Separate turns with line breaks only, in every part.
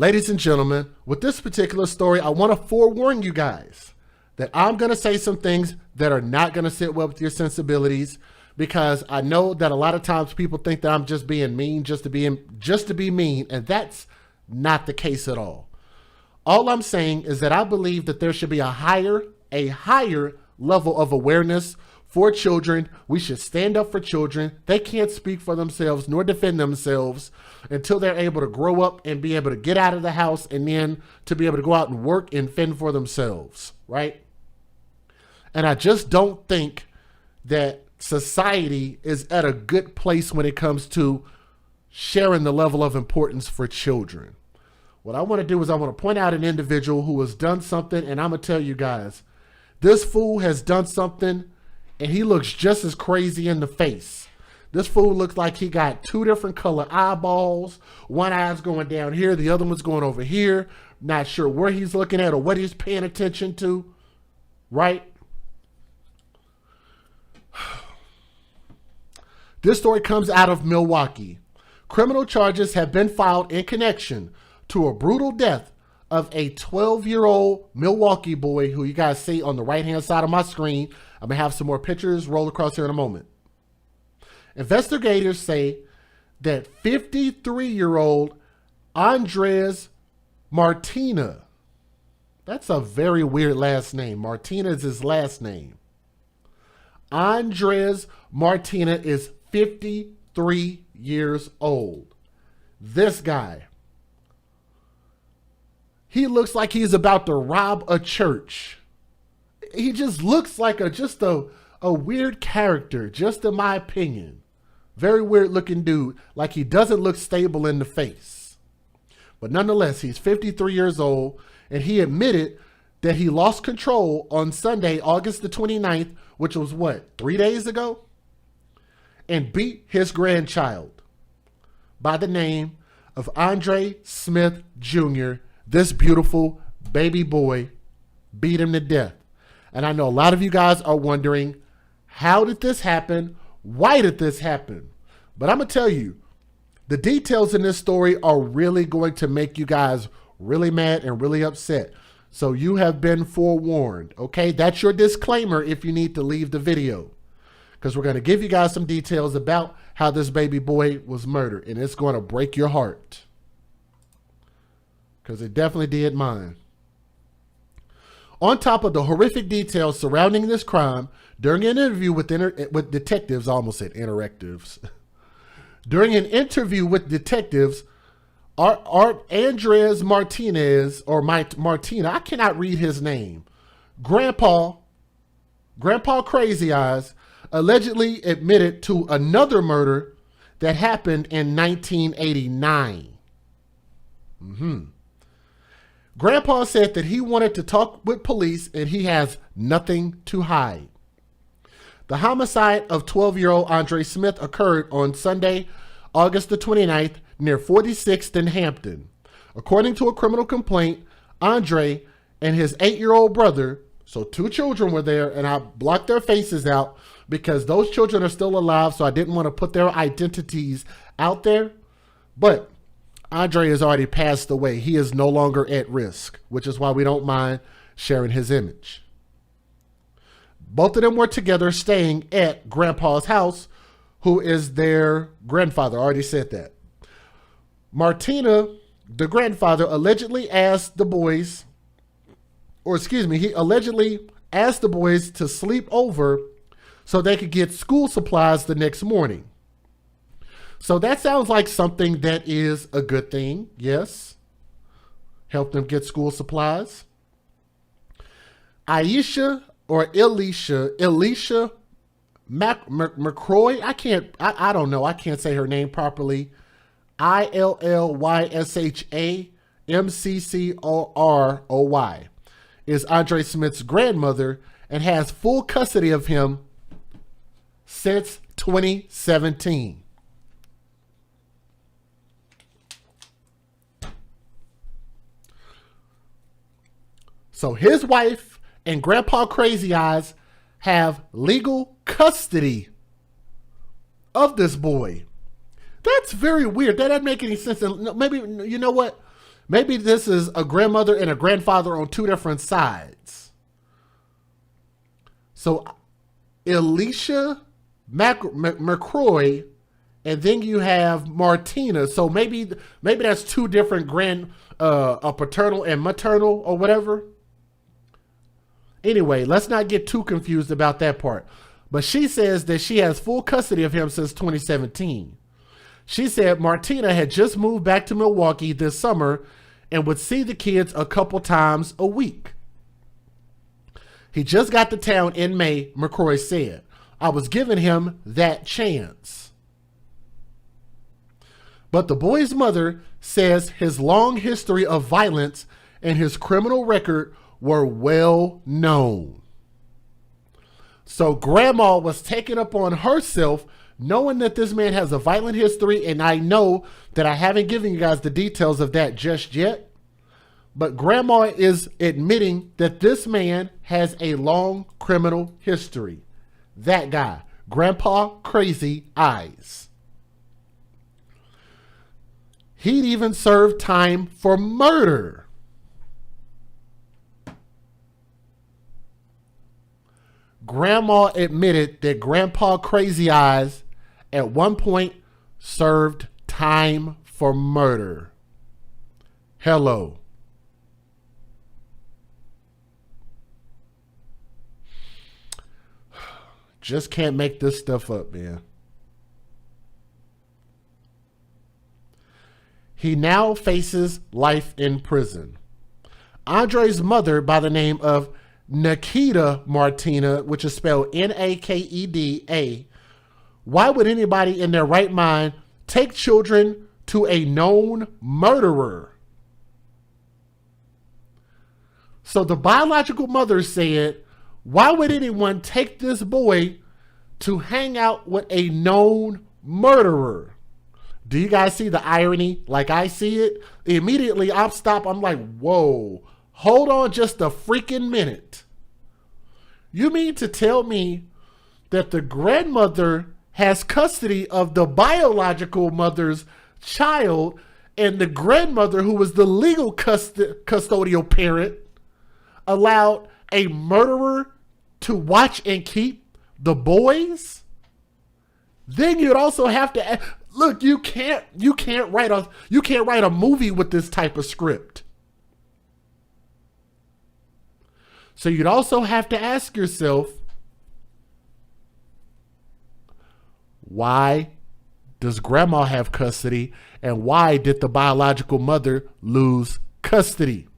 Ladies and gentlemen, with this particular story, I want to forewarn you guys that I'm going to say some things that are not going to sit well with your sensibilities, because I know that a lot of times people think that I'm just being mean just to be mean, and that's not the case at all. All I'm saying is that I believe that there should be a higher level of awareness for children. We should stand up for children. They can't speak for themselves nor defend themselves until they're able to grow up and be able to get out of the house, and then to be able to go out and work and fend for themselves, right? And I just don't think that society is at a good place when it comes to sharing the level of importance for children. What I want to do is I want to point out an individual who has done something, and I'm going to tell you guys, this fool has done something, and he looks just as crazy in the face. This fool looks like he got two different color eyeballs. One eye's going down here, the other one's going over here. Not sure where he's looking at or what he's paying attention to, right? This story comes out of Milwaukee. Criminal charges have been filed in connection to a brutal death of a 12-year-old Milwaukee boy who you guys see on the right-hand side of my screen. I'm going to have some more pictures roll across here in a moment. Investigators say that 53-year-old Andres Martinez, that's a very weird last name. Martinez is his last name. Andres Martinez is 53 years old. This guy, he looks like he's about to rob a church. He just looks like a weird character, just in my opinion. Very weird looking dude, like he doesn't look stable in the face. But nonetheless, he's 53 years old, and he admitted that he lost control on Sunday, August the 29th, which was what, 3 days ago? And beat his grandchild by the name of Andre Smith Jr. This beautiful baby boy beat him to death. And I know a lot of you guys are wondering, how did this happen? Why did this happen? But I'm going to tell you, the details in this story are really going to make you guys really mad and really upset. So you have been forewarned, okay? That's your disclaimer if you need to leave the video, because we're going to give you guys some details about how this baby boy was murdered, and it's going to break your heart, because it definitely did mine. On top of the horrific details surrounding this crime, during an interview with detectives, I almost said interactives. During an interview with detectives, Andres Martinez, or Martina, I cannot read his name, Grandpa Crazy Eyes, allegedly admitted to another murder that happened in 1989. Grandpa said that he wanted to talk with police and he has nothing to hide. The homicide of 12-year-old Andre Smith occurred on Sunday, August the 29th, near 46th in Hampton. According to a criminal complaint, Andre and his 8-year-old brother, so 2 children were there, and I blocked their faces out because those children are still alive, so I didn't want to put their identities out there. But Andre has already passed away. He is no longer at risk, which is why we don't mind sharing his image. Both of them were together staying at Grandpa's house, who is their grandfather. I already said that. Martina, the grandfather, allegedly asked the boys, he allegedly asked the boys to sleep over so they could get school supplies the next morning. So that sounds like something that is a good thing, yes. Help them get school supplies. Elisha McCroy, I don't know. I can't say her name properly. ILLYSHAMCCOROY is Andre Smith's grandmother and has full custody of him since 2017. So his wife and Grandpa Crazy Eyes have legal custody of this boy. That's very weird. That doesn't make any sense. And maybe, you know what? Maybe this is a grandmother and a grandfather on two different sides. So Alicia McCroy, and then you have Martinez. So maybe that's two different a paternal and maternal or whatever. Anyway, let's not get too confused about that part. But she says that she has full custody of him since 2017. She said Martina had just moved back to Milwaukee this summer and would see the kids a couple times a week. He just got to town in May, McCroy said. I was giving him that chance. But the boy's mother says his long history of violence and his criminal record were well known. So grandma was taking up on herself knowing that this man has a violent history, and I know that I haven't given you guys the details of that just yet, but grandma is admitting that this man has a long criminal history. That guy, Grandpa Crazy Eyes. He'd even served time for murder. Grandma admitted that Grandpa Crazy Eyes at one point served time for murder. Hello. Just can't make this stuff up, man. He now faces life in prison. Andre's mother, by the name of Nikita Martinez, which is spelled Nakeda. Why would anybody in their right mind take children to a known murderer? So the biological mother said, why would anyone take this boy to hang out with a known murderer? Do you guys see the irony like I see it? Immediately I'm like, whoa, hold on just a freaking minute. You mean to tell me that the grandmother has custody of the biological mother's child, and the grandmother, who was the legal custodial parent, allowed a murderer to watch and keep the boys? Then you'd also have to look. You can't write a movie with this type of script. So you'd also have to ask yourself, why does grandma have custody, and why did the biological mother lose custody?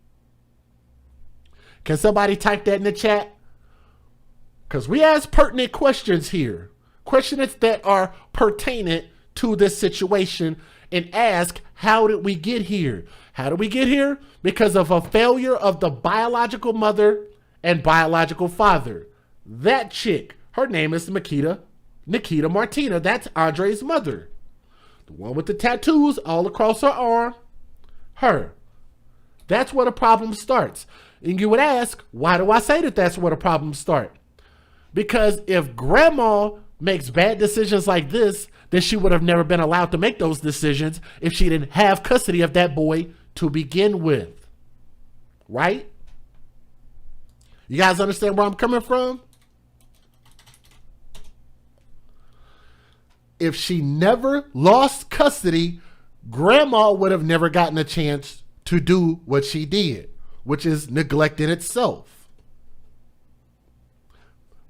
Can somebody type that in the chat? Because we ask pertinent questions here. Questions that are pertinent to this situation, and ask, how did we get here? How did we get here? Because of a failure of the biological mother and biological father. That chick, her name is Nikita Martinez. That's Andre's mother. The one with the tattoos all across her arm. Her. That's where the problem starts. And you would ask, why do I say that that's where the problems start? Because if grandma makes bad decisions like this, then she would have never been allowed to make those decisions if she didn't have custody of that boy to begin with. Right? You guys understand where I'm coming from? If she never lost custody, grandma would have never gotten a chance to do what she did, which is neglecting itself.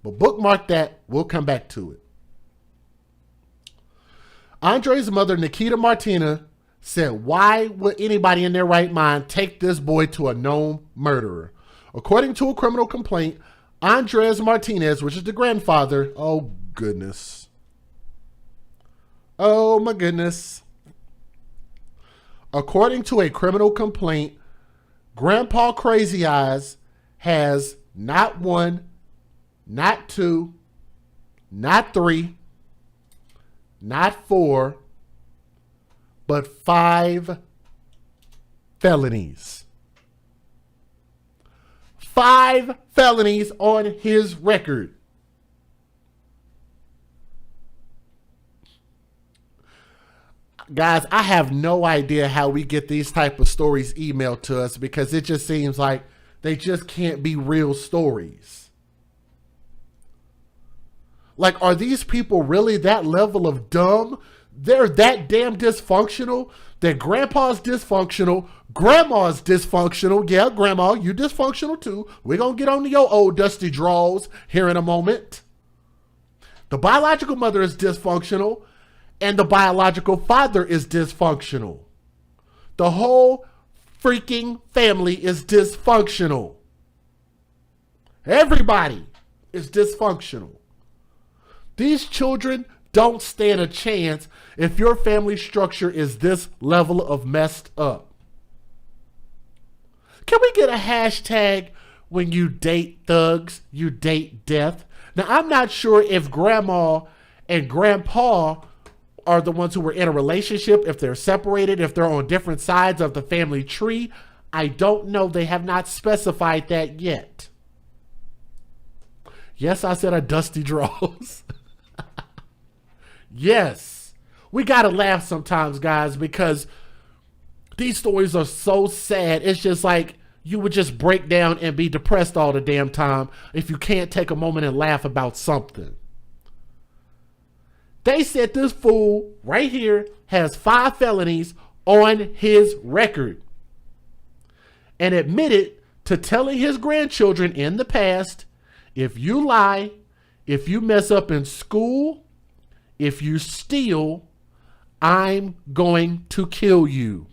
But bookmark that. We'll come back to it. Andre's mother, Nikita Martinez, said, why would anybody in their right mind take this boy to a known murderer? According to a criminal complaint, Andres Martinez, which is the grandfather, oh goodness. Oh my goodness. According to a criminal complaint, Grandpa Crazy Eyes has not one, not two, not three, not four, but 5 felonies. 5 felonies on his record. Guys, I have no idea how we get these type of stories emailed to us, because it just seems like they just can't be real stories. Like, are these people really that level of dumb? They're that damn dysfunctional that grandpa's dysfunctional, grandma's dysfunctional. Yeah, grandma, you dysfunctional too. We're going to get on to your old dusty drawers here in a moment. The biological mother is dysfunctional, and the biological father is dysfunctional. The whole freaking family is dysfunctional. Everybody is dysfunctional. These children don't stand a chance if your family structure is this level of messed up. Can we get a hashtag when you date thugs, you date death? Now, I'm not sure if grandma and grandpa are the ones who were in a relationship, if they're separated, if they're on different sides of the family tree. I don't know. They have not specified that yet. Yes, I said a dusty drawers. Yes. We got to laugh sometimes, guys, because these stories are so sad. It's just like you would just break down and be depressed all the damn time if you can't take a moment and laugh about something. They said this fool right here has 5 felonies on his record and admitted to telling his grandchildren in the past, if you lie, if you mess up in school, if you steal, I'm going to kill you.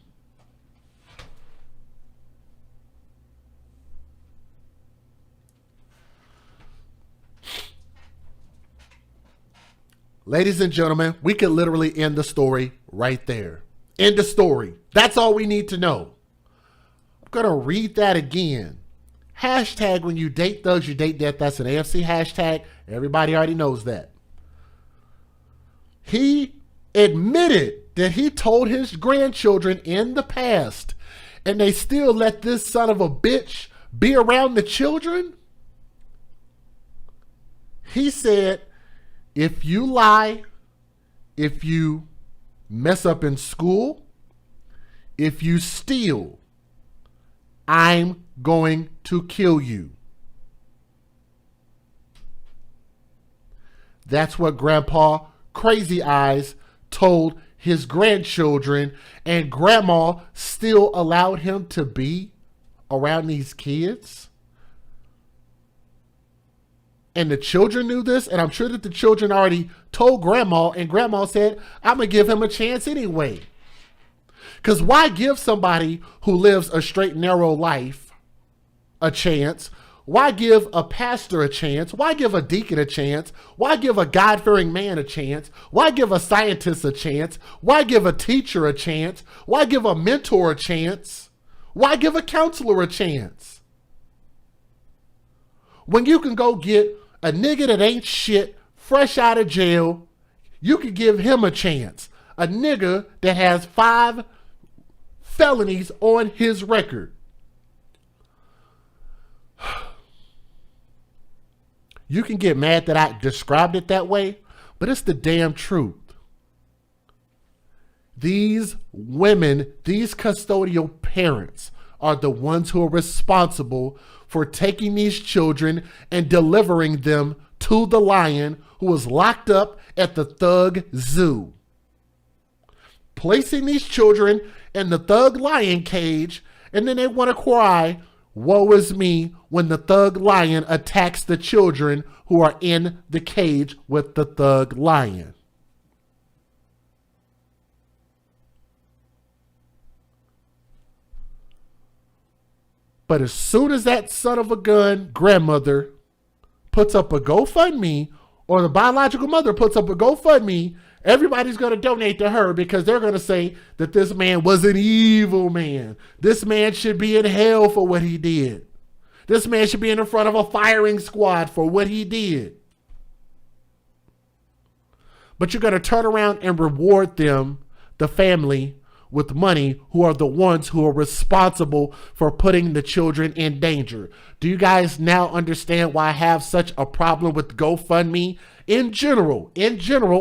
Ladies and gentlemen, we could literally end the story right there. End the story. That's all we need to know. I'm going to read that again. Hashtag when you date thugs, you date death. That's an AFC hashtag. Everybody already knows that. He admitted that he told his grandchildren in the past, and they still let this son of a bitch be around the children. He said, if you lie, if you mess up in school, if you steal, I'm going to kill you. That's what Grandpa Crazy Eyes told his grandchildren, and Grandma still allowed him to be around these kids. And the children knew this, and I'm sure that the children already told Grandma, and Grandma said, I'm going to give him a chance anyway. Because why give somebody who lives a straight, narrow life a chance? Why give a pastor a chance? Why give a deacon a chance? Why give a God-fearing man a chance? Why give a scientist a chance? Why give a teacher a chance? Why give a mentor a chance? Why give a counselor a chance? When you can go get a nigga that ain't shit, fresh out of jail, you can give him a chance. A nigga that has 5 felonies on his record. You can get mad that I described it that way, but it's the damn truth. These women, these custodial parents are the ones who are responsible for taking these children and delivering them to the lion who was locked up at the thug zoo. Placing these children in the thug lion cage, and then they want to cry, woe is me, when the thug lion attacks the children who are in the cage with the thug lion. But as soon as that son of a gun grandmother puts up a GoFundMe, or the biological mother puts up a GoFundMe, everybody's going to donate to her, because they're going to say that this man was an evil man. This man should be in hell for what he did. This man should be in front of a firing squad for what he did. But you're going to turn around and reward them, the family, with money, who are the ones who are responsible for putting the children in danger. Do you guys now understand why I have such a problem with GoFundMe in general,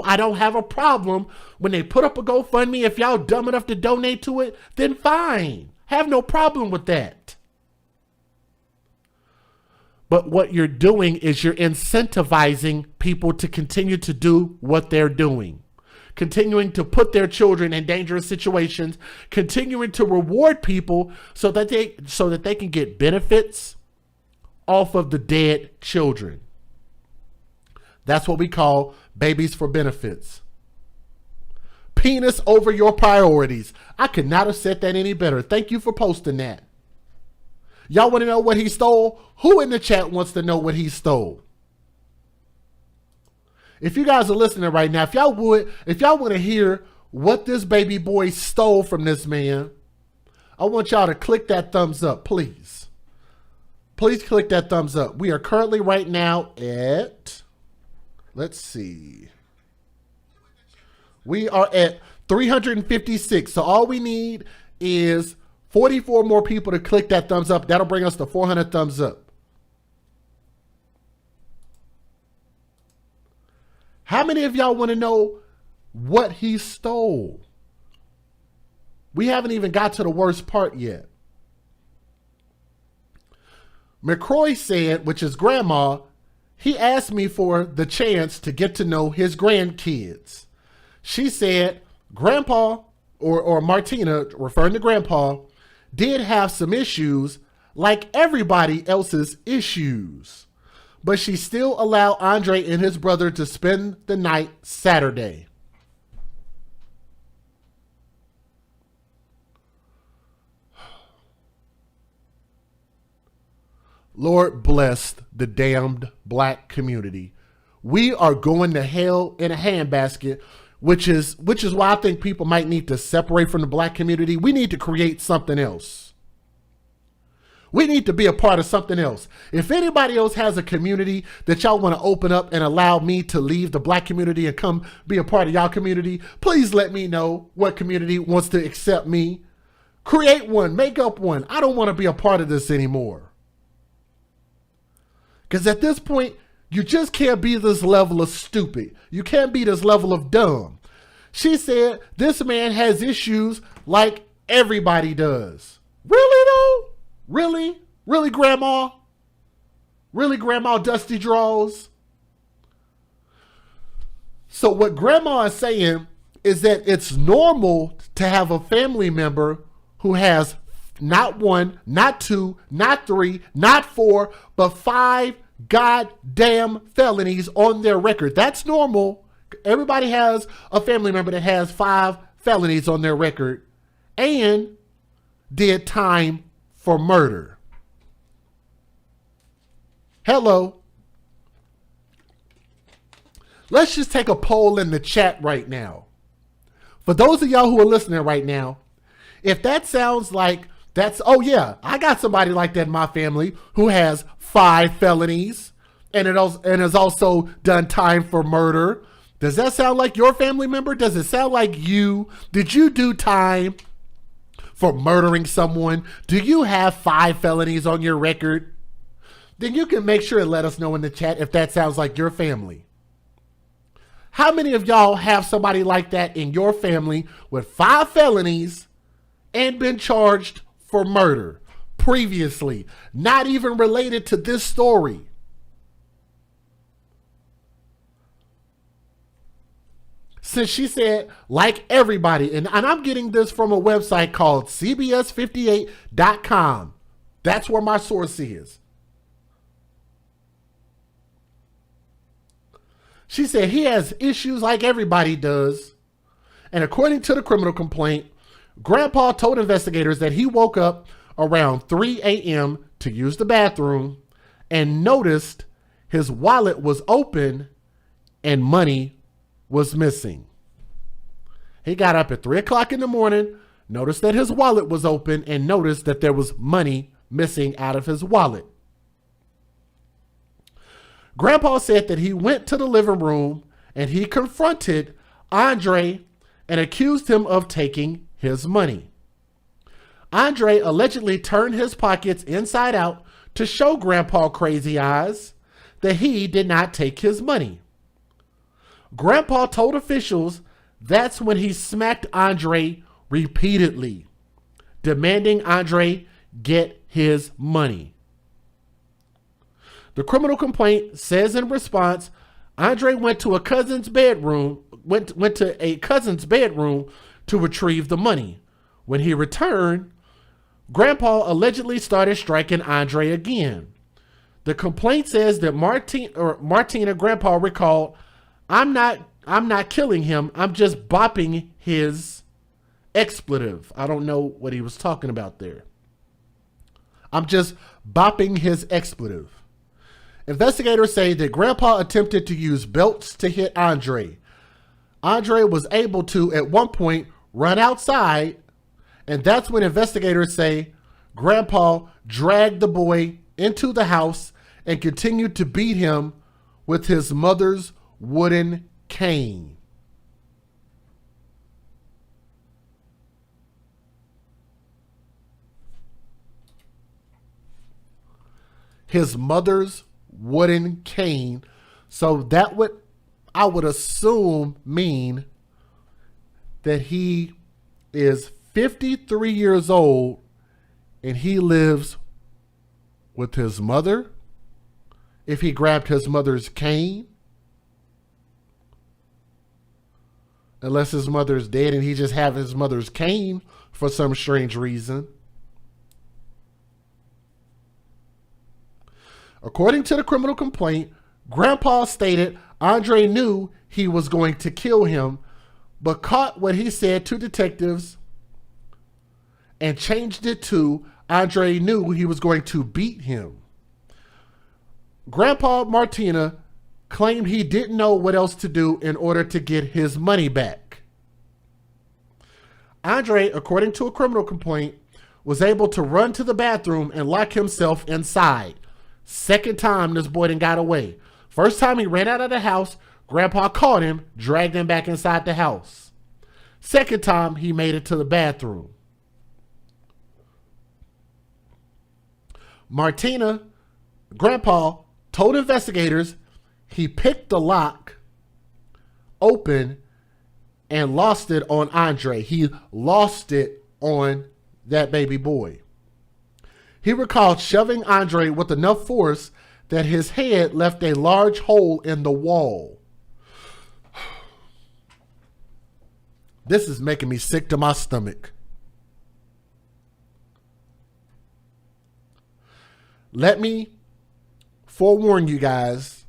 I don't have a problem when they put up a GoFundMe. If y'all dumb enough to donate to it, then fine. Have no problem with that. But what you're doing is you're incentivizing people to continue to do what they're doing, continuing to put their children in dangerous situations, continuing to reward people so that they can get benefits off of the dead children. That's what we call babies for benefits. Penis over your priorities. I could not have said that any better. Thank you for posting that. Y'all want to know what he stole? Who in the chat wants to know what he stole? If you guys are listening right now, if y'all want to hear what this baby boy stole from this man, I want y'all to click that thumbs up, please. Please click that thumbs up. We are currently right now at, let's see. We are at 356. So all we need is 44 more people to click that thumbs up. That'll bring us to 400 thumbs up. How many of y'all want to know what he stole? We haven't even got to the worst part yet. McCroy said, which is grandma, he asked me for the chance to get to know his grandkids. She said, Grandpa, or Martina, referring to Grandpa, did have some issues like everybody else's issues, but she still allowed Andre and his brother to spend the night Saturday. Lord bless the damned black community. We are going to hell in a handbasket, which is why I think people might need to separate from the black community. We need to create something else. We need to be a part of something else. If anybody else has a community that y'all want to open up and allow me to leave the black community and come be a part of y'all community, please let me know what community wants to accept me. Create one, make up one. I don't want to be a part of this anymore. Because at this point, you just can't be this level of stupid. You can't be this level of dumb. She said, this man has issues like everybody does. Really though? Really? Really, Grandma? Really, Grandma Dusty Draws? So what Grandma is saying is that it's normal to have a family member who has not one, not two, not three, not four, but 5 goddamn felonies on their record. That's normal. Everybody has a family member that has 5 felonies on their record and did time for murder. Hello. Let's just take a poll in the chat right now. For those of y'all who are listening right now, if that sounds like that's, oh yeah, I got somebody like that in my family who has 5 felonies and has also done time for murder. Does that sound like your family member? Does it sound like you? Did you do time for murdering someone? Do you have 5 felonies on your record? Then you can make sure and let us know in the chat if that sounds like your family. How many of y'all have somebody like that in your family with 5 felonies and been charged for murder previously, not even related to this story? Since she said, like everybody, and I'm getting this from a website called CBS58.com. That's where my source is. She said he has issues like everybody does. And according to the criminal complaint, Grandpa told investigators that he woke up around 3 a.m. to use the bathroom and noticed his wallet was open and money was missing. He got up at 3 o'clock in the morning, noticed that his wallet was open, and noticed that there was money missing out of his wallet. Grandpa said that he went to the living room and he confronted Andre and accused him of taking his money. Andre allegedly turned his pockets inside out to show Grandpa Crazy Eyes that he did not take his money. Grandpa told officials that's when he smacked Andre repeatedly, demanding Andre get his money. The criminal complaint says in response, Andre went to a cousin's bedroom, went to a cousin's bedroom to retrieve the money. When he returned, Grandpa allegedly started striking Andre again. The complaint says that Martina Grandpa recalled, I'm not killing him. I'm just bopping his expletive. I don't know what he was talking about there. I'm just bopping his expletive. Investigators say that Grandpa attempted to use belts to hit Andre. Andre was able to, at one point, run outside, and that's when investigators say Grandpa dragged the boy into the house and continued to beat him with his mother's wooden cane. His mother's wooden cane. So that would, I would assume, mean that he is 53 years old and he lives with his mother. If he grabbed his mother's cane, unless his mother's dead and he just have his mother's cane for some strange reason. According to the criminal complaint, Grandpa stated Andre knew he was going to kill him, but caught what he said to detectives and changed it to Andre knew he was going to beat him. Grandpa Martina claimed he didn't know what else to do in order to get his money back. Andre, according to a criminal complaint, was able to run to the bathroom and lock himself inside. Second time this boy done got away. First time he ran out of the house, Grandpa caught him, dragged him back inside the house. Second time he made it to the bathroom. Martina, Grandpa, told investigators he picked the lock open and lost it on Andre. He lost it on that baby boy. He recalled shoving Andre with enough force that his head left a large hole in the wall. This is making me sick to my stomach. Let me forewarn you guys,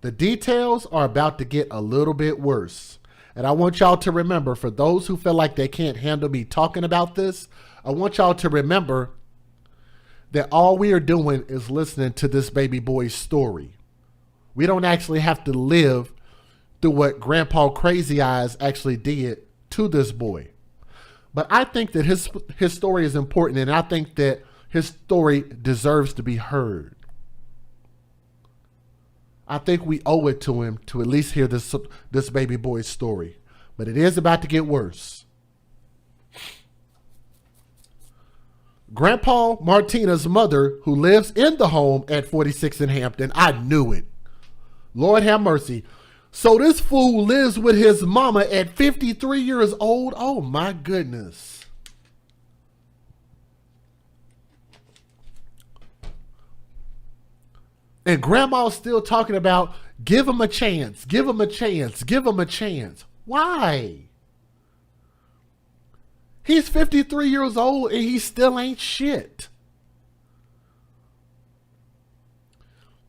the details are about to get a little bit worse. And I want y'all to remember, for those who feel like they can't handle me talking about this, I want y'all to remember that all we are doing is listening to this baby boy's story. We don't actually have to live through what Grandpa Crazy Eyes actually did to this boy. But I think that his story is important, and I think that his story deserves to be heard. I think we owe it to him to at least hear this baby boy's story. But it is about to get worse. Grandpa Martina's mother, who lives in the home at 46 in Hampton, I knew it. Lord have mercy. So this fool lives with his mama at 53 years old. Oh my goodness. And Grandma's still talking about, give him a chance, give him a chance, give him a chance. Why? He's 53 years old and he still ain't shit.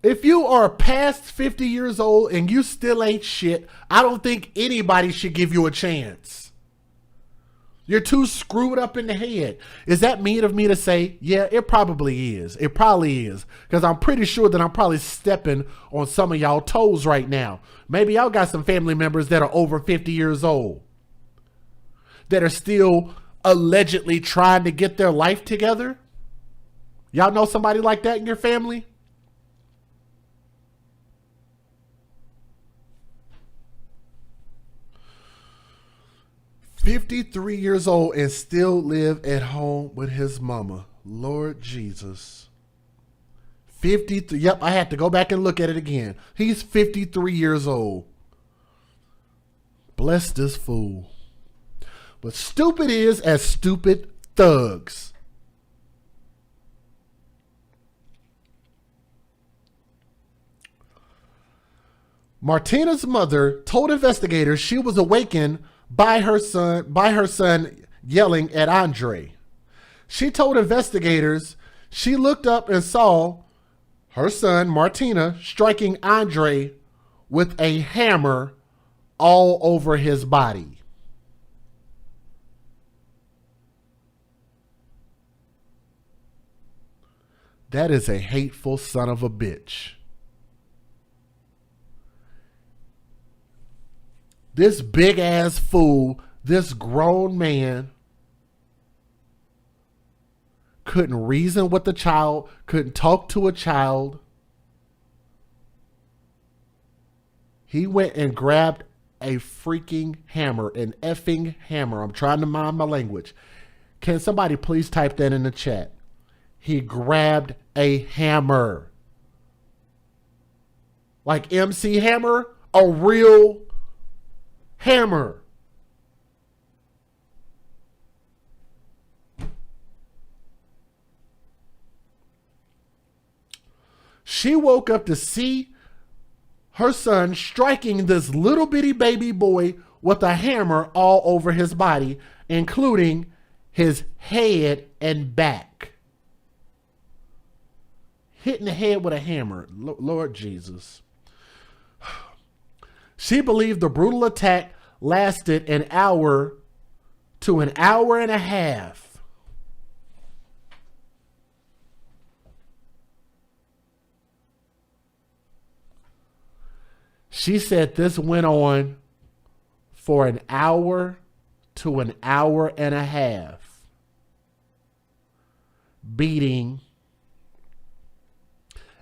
If you are past 50 years old and you still ain't shit, I don't think anybody should give you a chance. You're too screwed up in the head. Is that mean of me to say? Yeah, it probably is. It probably is. Because I'm pretty sure that I'm probably stepping on some of y'all toes right now. Maybe y'all got some family members that are over 50 years old, that are still allegedly trying to get their life together. Y'all know somebody like that in your family? "53 years old and still live at home with his mama." Lord Jesus. 53. Yep, I had to go back and look at it again. He's 53 years old. Bless this fool. But stupid is as stupid thugs. Martinez's mother told investigators she was awakened by her son yelling at Andre. She told investigators she looked up and saw her son, Martinez, striking Andre with a hammer all over his body. That is a hateful son of a bitch. This big ass fool, this grown man, couldn't reason with the child, couldn't talk to a child. He went and grabbed a freaking hammer, an effing hammer. I'm trying to mind my language. Can somebody please type that in the chat? He grabbed a hammer. Like MC Hammer, a real hammer. She woke up to see her son striking this little bitty baby boy with a hammer all over his body, including his head and back. Hitting the head with a hammer. Lord Jesus. She believed the brutal attack lasted an hour to an hour and a half. She said this went on for an hour to an hour and a half, beating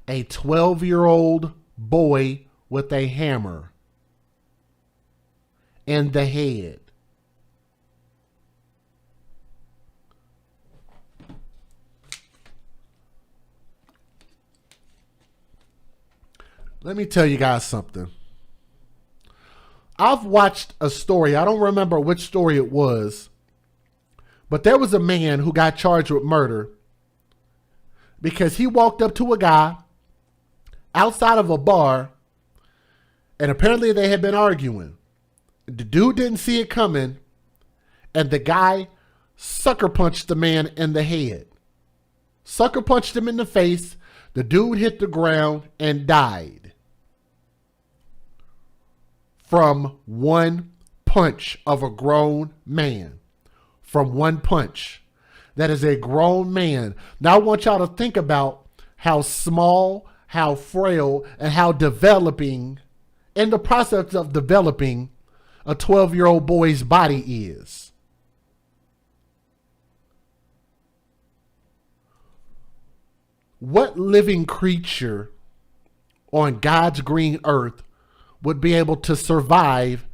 a 12-year-old boy with a hammer in the head. Let me tell you guys something. I've watched a story. I don't remember which story it was, but there was a man who got charged with murder because he walked up to a guy outside of a bar, and apparently they had been arguing. The dude didn't see it coming, and the guy sucker punched the man in the head. Sucker punched him in the face. The dude hit the ground and died from one punch of a grown man. From one punch. That is a grown man. Now I want y'all to think about how small, how frail, and how developing, in the process of developing, a 12-year-old boy's body is. What living creature on God's green earth would be able to survive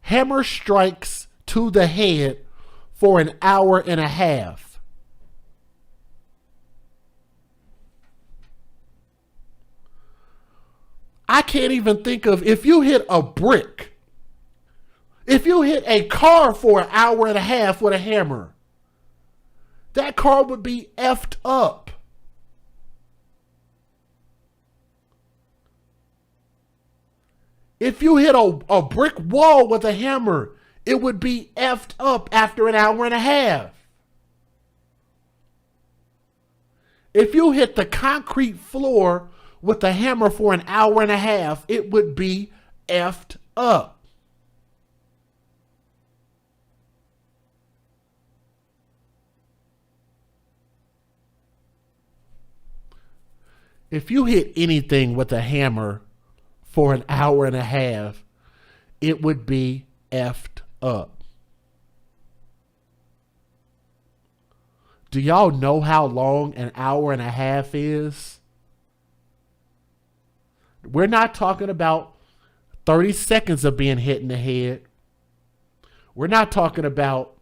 hammer strikes to the head for an hour and a half? I can't even think of, if you hit a brick, if you hit a car for an hour and a half with a hammer, that car would be effed up. If you hit a brick wall with a hammer, it would be effed up after an hour and a half. If you hit the concrete floor with a hammer for an hour and a half, it would be effed up. If you hit anything with a hammer for an hour and a half, it would be effed up. Do y'all know how long an hour and a half is? We're not talking about 30 seconds of being hit in the head. We're not talking about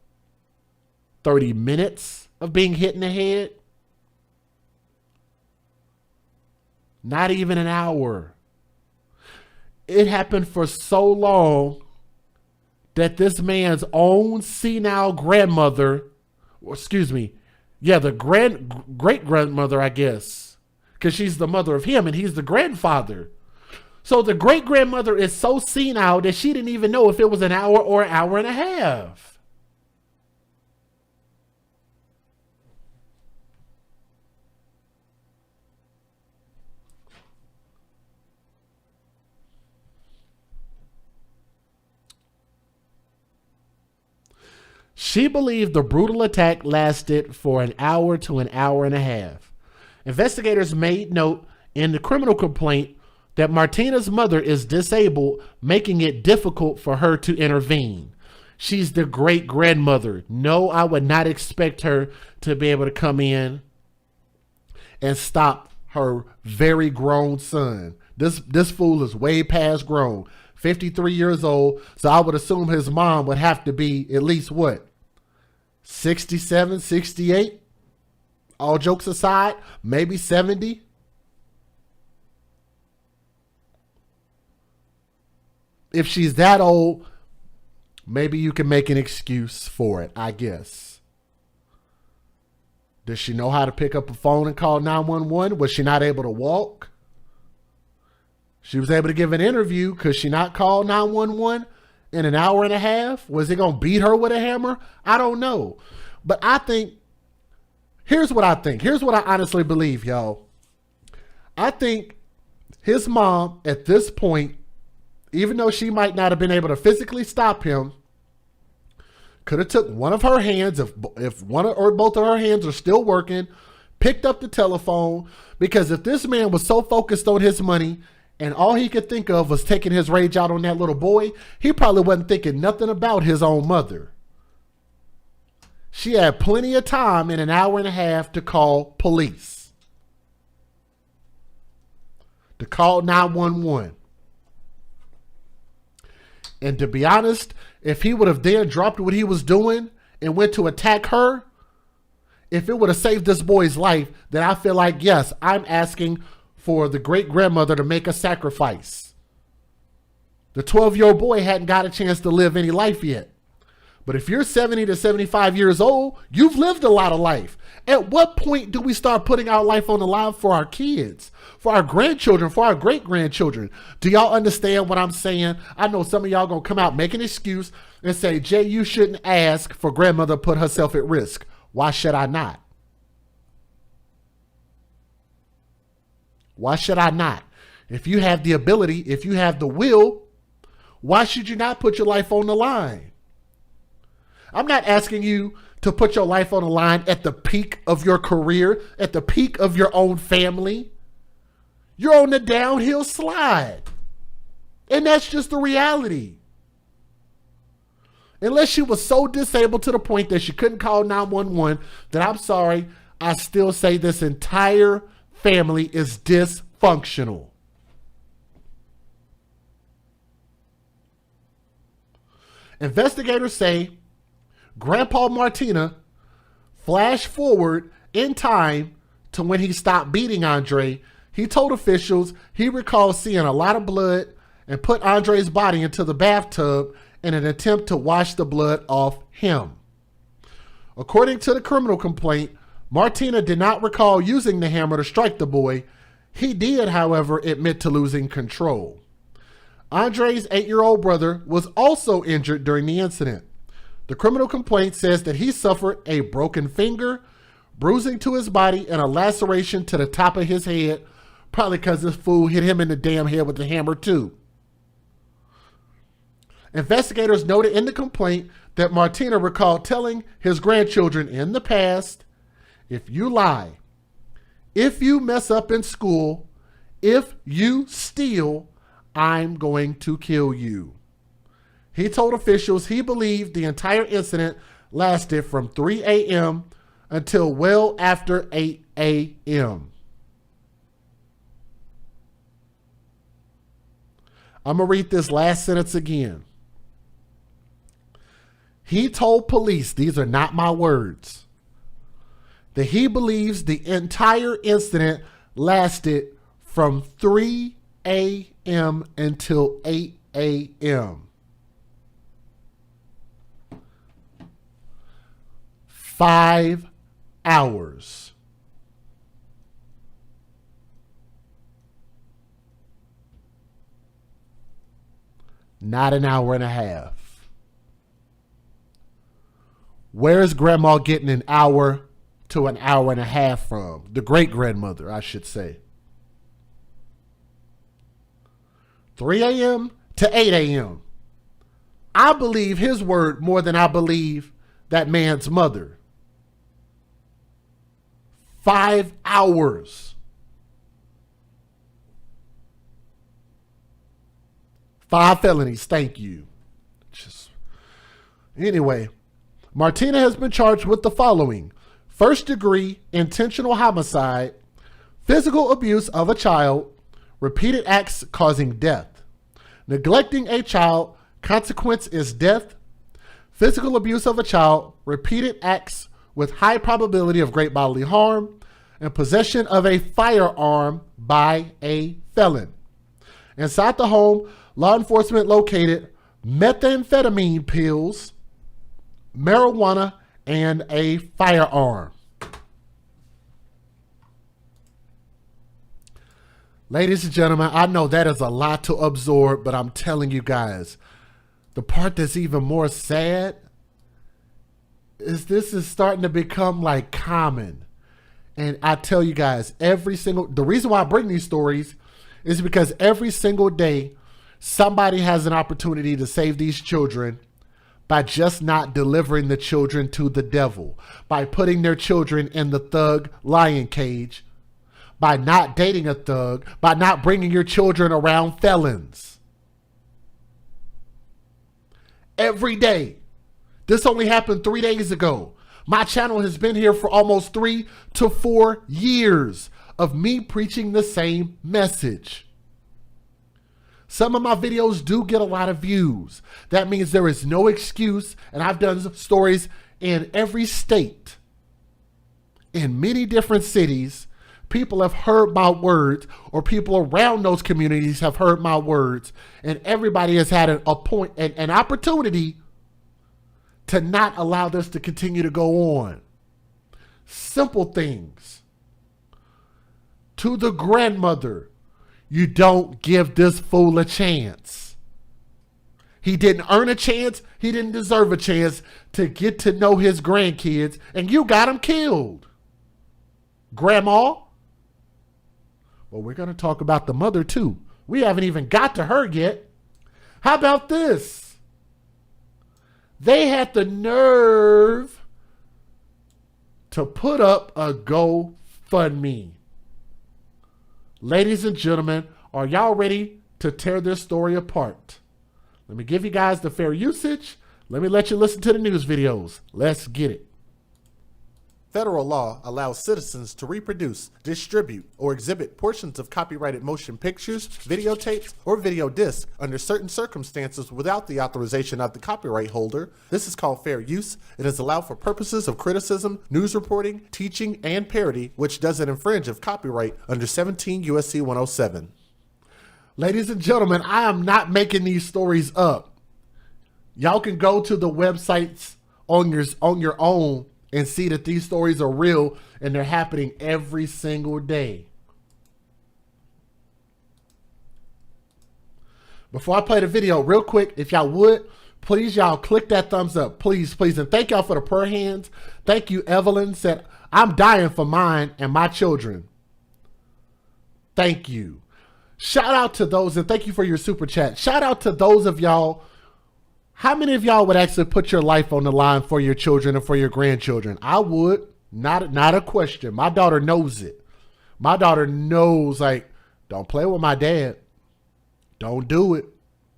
30 minutes of being hit in the head. Not even an hour. It happened for so long that this man's own senile grandmother, the great-grandmother, I guess, because she's the mother of him and he's the grandfather. So the great-grandmother is so senile that she didn't even know if it was an hour or an hour and a half. She believed the brutal attack lasted for an hour to an hour and a half. Investigators made note in the criminal complaint that Martinez's mother is disabled, making it difficult for her to intervene. She's the great-grandmother. No, I would not expect her to be able to come in and stop her very grown son. This fool is way past grown. 53 years old, so I would assume his mom would have to be at least what? 67, 68? All jokes aside, maybe 70? If she's that old, maybe you can make an excuse for it, I guess. Does she know how to pick up a phone and call 911? Was she not able to walk? She was able to give an interview. Could she not call 911 in an hour and a half? Was he going to beat her with a hammer? I don't know. But I think, here's what I think. Here's what I honestly believe, y'all. I think his mom at this point, even though she might not have been able to physically stop him, could have took one of her hands, if one or both of her hands are still working, picked up the telephone, because if this man was so focused on his money and all he could think of was taking his rage out on that little boy, he probably wasn't thinking nothing about his own mother. She had plenty of time in an hour and a half to call police, to call 911. And to be honest, if he would have then dropped what he was doing and went to attack her, if it would have saved this boy's life, then I feel like, yes, I'm asking for the great-grandmother to make a sacrifice. The 12-year-old boy hadn't got a chance to live any life yet. But if you're 70 to 75 years old, you've lived a lot of life. At what point do we start putting our life on the line for our kids, for our grandchildren, for our great-grandchildren? Do y'all understand what I'm saying? I know some of y'all going to come out, make an excuse, and say, Jay, you shouldn't ask for grandmother to put herself at risk. Why should I not? Why should I not? If you have the ability, if you have the will, why should you not put your life on the line? I'm not asking you to put your life on the line at the peak of your career, at the peak of your own family. You're on the downhill slide. And that's just the reality. Unless she was so disabled to the point that she couldn't call 911, then I'm sorry, I still say this entire family is dysfunctional. Investigators say Grandpa Martinez flashed forward in time to when he stopped beating Andre. He told officials he recalls seeing a lot of blood and put Andre's body into the bathtub in an attempt to wash the blood off him. According to the criminal complaint, Martinez did not recall using the hammer to strike the boy. He did, however, admit to losing control. Andre's 8-year-old brother was also injured during the incident. The criminal complaint says that he suffered a broken finger, bruising to his body, and a laceration to the top of his head, probably because this fool hit him in the damn head with the hammer too. Investigators noted in the complaint that Martinez recalled telling his grandchildren in the past, if you lie, if you mess up in school, if you steal, I'm going to kill you. He told officials he believed the entire incident lasted from 3 a.m. until well after 8 a.m. I'm going to read this last sentence again. He told police, these are not my words, that he believes the entire incident lasted from 3 a.m. until 8 a.m. 5 hours. Not an hour and a half. Where is grandma getting an hour to an hour and a half from? The great grandmother, I should say. 3 a.m. to 8 a.m. I believe his word more than I believe that man's mother. 5 hours. 5 felonies, thank you. Anyway, Martinez has been charged with the following: first-degree intentional homicide, physical abuse of a child, repeated acts causing death, neglecting a child, consequence is death, physical abuse of a child, repeated acts with high probability of great bodily harm, and possession of a firearm by a felon. Inside the home, law enforcement located methamphetamine pills, marijuana, and a firearm. Ladies and gentlemen, I know that is a lot to absorb, but I'm telling you guys, the part that's even more sad is this is starting to become like common. And I tell you guys, the reason why I bring these stories is because every single day, somebody has an opportunity to save these children by just not delivering the children to the devil, by putting their children in the thug lion cage, by not dating a thug, by not bringing your children around felons. Every day. This only happened 3 days ago. My channel has been here for almost 3 to 4 years of me preaching the same message. Some of my videos do get a lot of views. That means there is no excuse, and I've done stories in every state, in many different cities. People have heard my words, or people around those communities have heard my words, and everybody has had an opportunity to not allow this to continue to go on. Simple things. To the grandmother, you don't give this fool a chance. He didn't earn a chance. He didn't deserve a chance to get to know his grandkids, and you got him killed. Grandma? Well, we're going to talk about the mother too. We haven't even got to her yet. How about this? They had the nerve to put up a GoFundMe. Ladies and gentlemen, are y'all ready to tear this story apart? Let me give you guys the fair usage. Let me let you listen to the news videos. Let's get it. Federal law allows citizens to reproduce, distribute, or exhibit portions of copyrighted motion pictures, videotapes, or video discs under certain circumstances without the authorization of the copyright holder. This is called fair use. It is allowed for purposes of criticism, news reporting, teaching, and parody, which doesn't infringe of copyright under 17 U.S.C. 107. Ladies and gentlemen, I am not making these stories up. Y'all can go to the websites on your own and see that these stories are real and they're happening every single day. Before I play the video, real quick, if y'all would, please y'all click that thumbs up. Please, please. And thank y'all for the prayer hands. Thank you, Evelyn. Said, I'm dying for mine and my children. Thank you. Shout out to those, and thank you for your super chat. Shout out to those of y'all. How many of y'all would actually put your life on the line for your children and for your grandchildren? I would. Not a question. My daughter knows it. My daughter knows, like, don't play with my dad. Don't do it.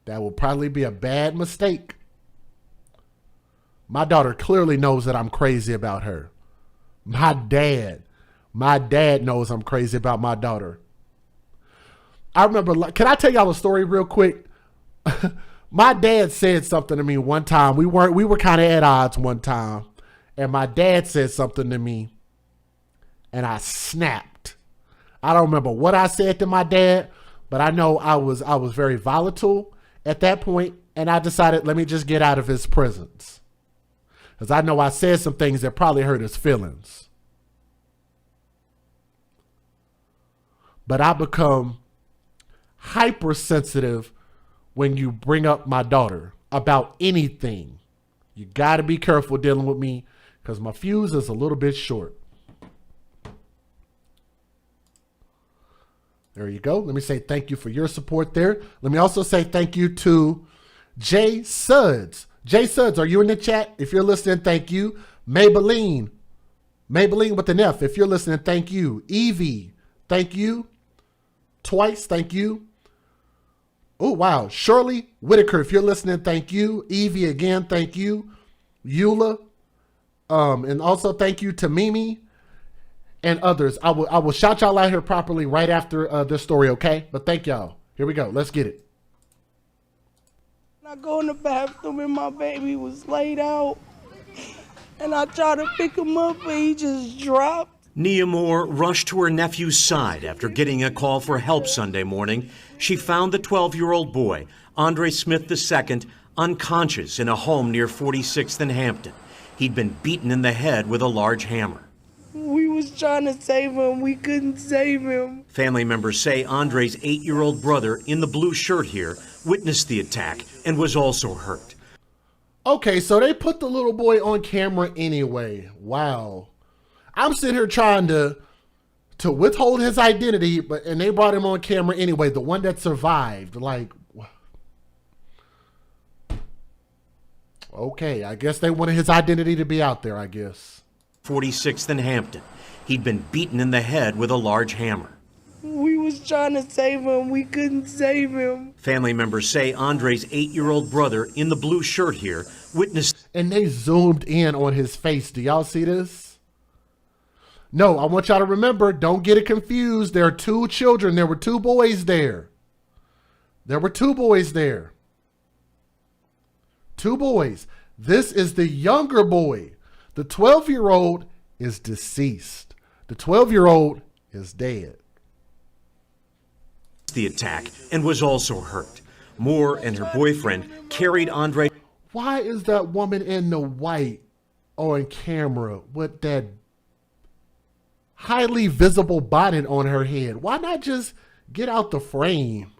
That will probably be a bad mistake. My daughter clearly knows that I'm crazy about her. My dad knows I'm crazy about my daughter. I remember, can I tell y'all a story real quick? My dad said something to me one time. We were kind of at odds one time. And my dad said something to me. And I snapped. I don't remember what I said to my dad, but I know I was very volatile at that point, and I decided, let me just get out of his presence. Because I know I said some things that probably hurt his feelings. But I become hypersensitive when you bring up my daughter about anything. You got to be careful dealing with me because my fuse is a little bit short. There you go. Let me say thank you for your support there. Let me also say thank you to Jay Suds. Jay Suds, are you in the chat? If you're listening, thank you. Maybelline with an F. If you're listening, thank you. Evie, thank you. Twice, thank you. Oh, wow. Shirley Whitaker, if you're listening, thank you. Evie again, thank you. Eula. And also thank you to Mimi and others. I will shout y'all out here properly right after this story, okay? But thank y'all. Here we go. Let's get it.
I go in the bathroom and my baby was laid out. And I tried to pick him up, but he just dropped.
Nia Moore rushed to her nephew's side after getting a call for help Sunday morning. She found the 12-year-old boy, Andre Smith II, unconscious in a home near 46th and Hampton. He'd been beaten in the head with a large hammer.
We was trying to save him. We couldn't save him.
Family members say Andre's 8-year-old brother in the blue shirt here witnessed the attack and was also hurt.
Okay, so they put the little boy on camera anyway. Wow. I'm sitting here trying to withhold his identity, and they brought him on camera anyway, the one that survived. Like, okay, I guess they wanted his identity to be out there, I guess.
46th and Hampton. He'd been beaten in the head with a large hammer.
We was trying to save him. We couldn't save him.
Family members say Andre's 8-year-old brother in the blue shirt here witnessed.
And they zoomed in on his face. Do y'all see this? No, I want y'all to remember, don't get it confused. There are two children. There were two boys there. There were two boys there. Two boys. This is the younger boy. The 12-year-old is deceased. The 12-year-old is dead.
The attack and was also hurt. Moore and her boyfriend carried Andre.
Why is that woman in the white on camera with that highly visible bonnet on her head? Why not just get out the frame?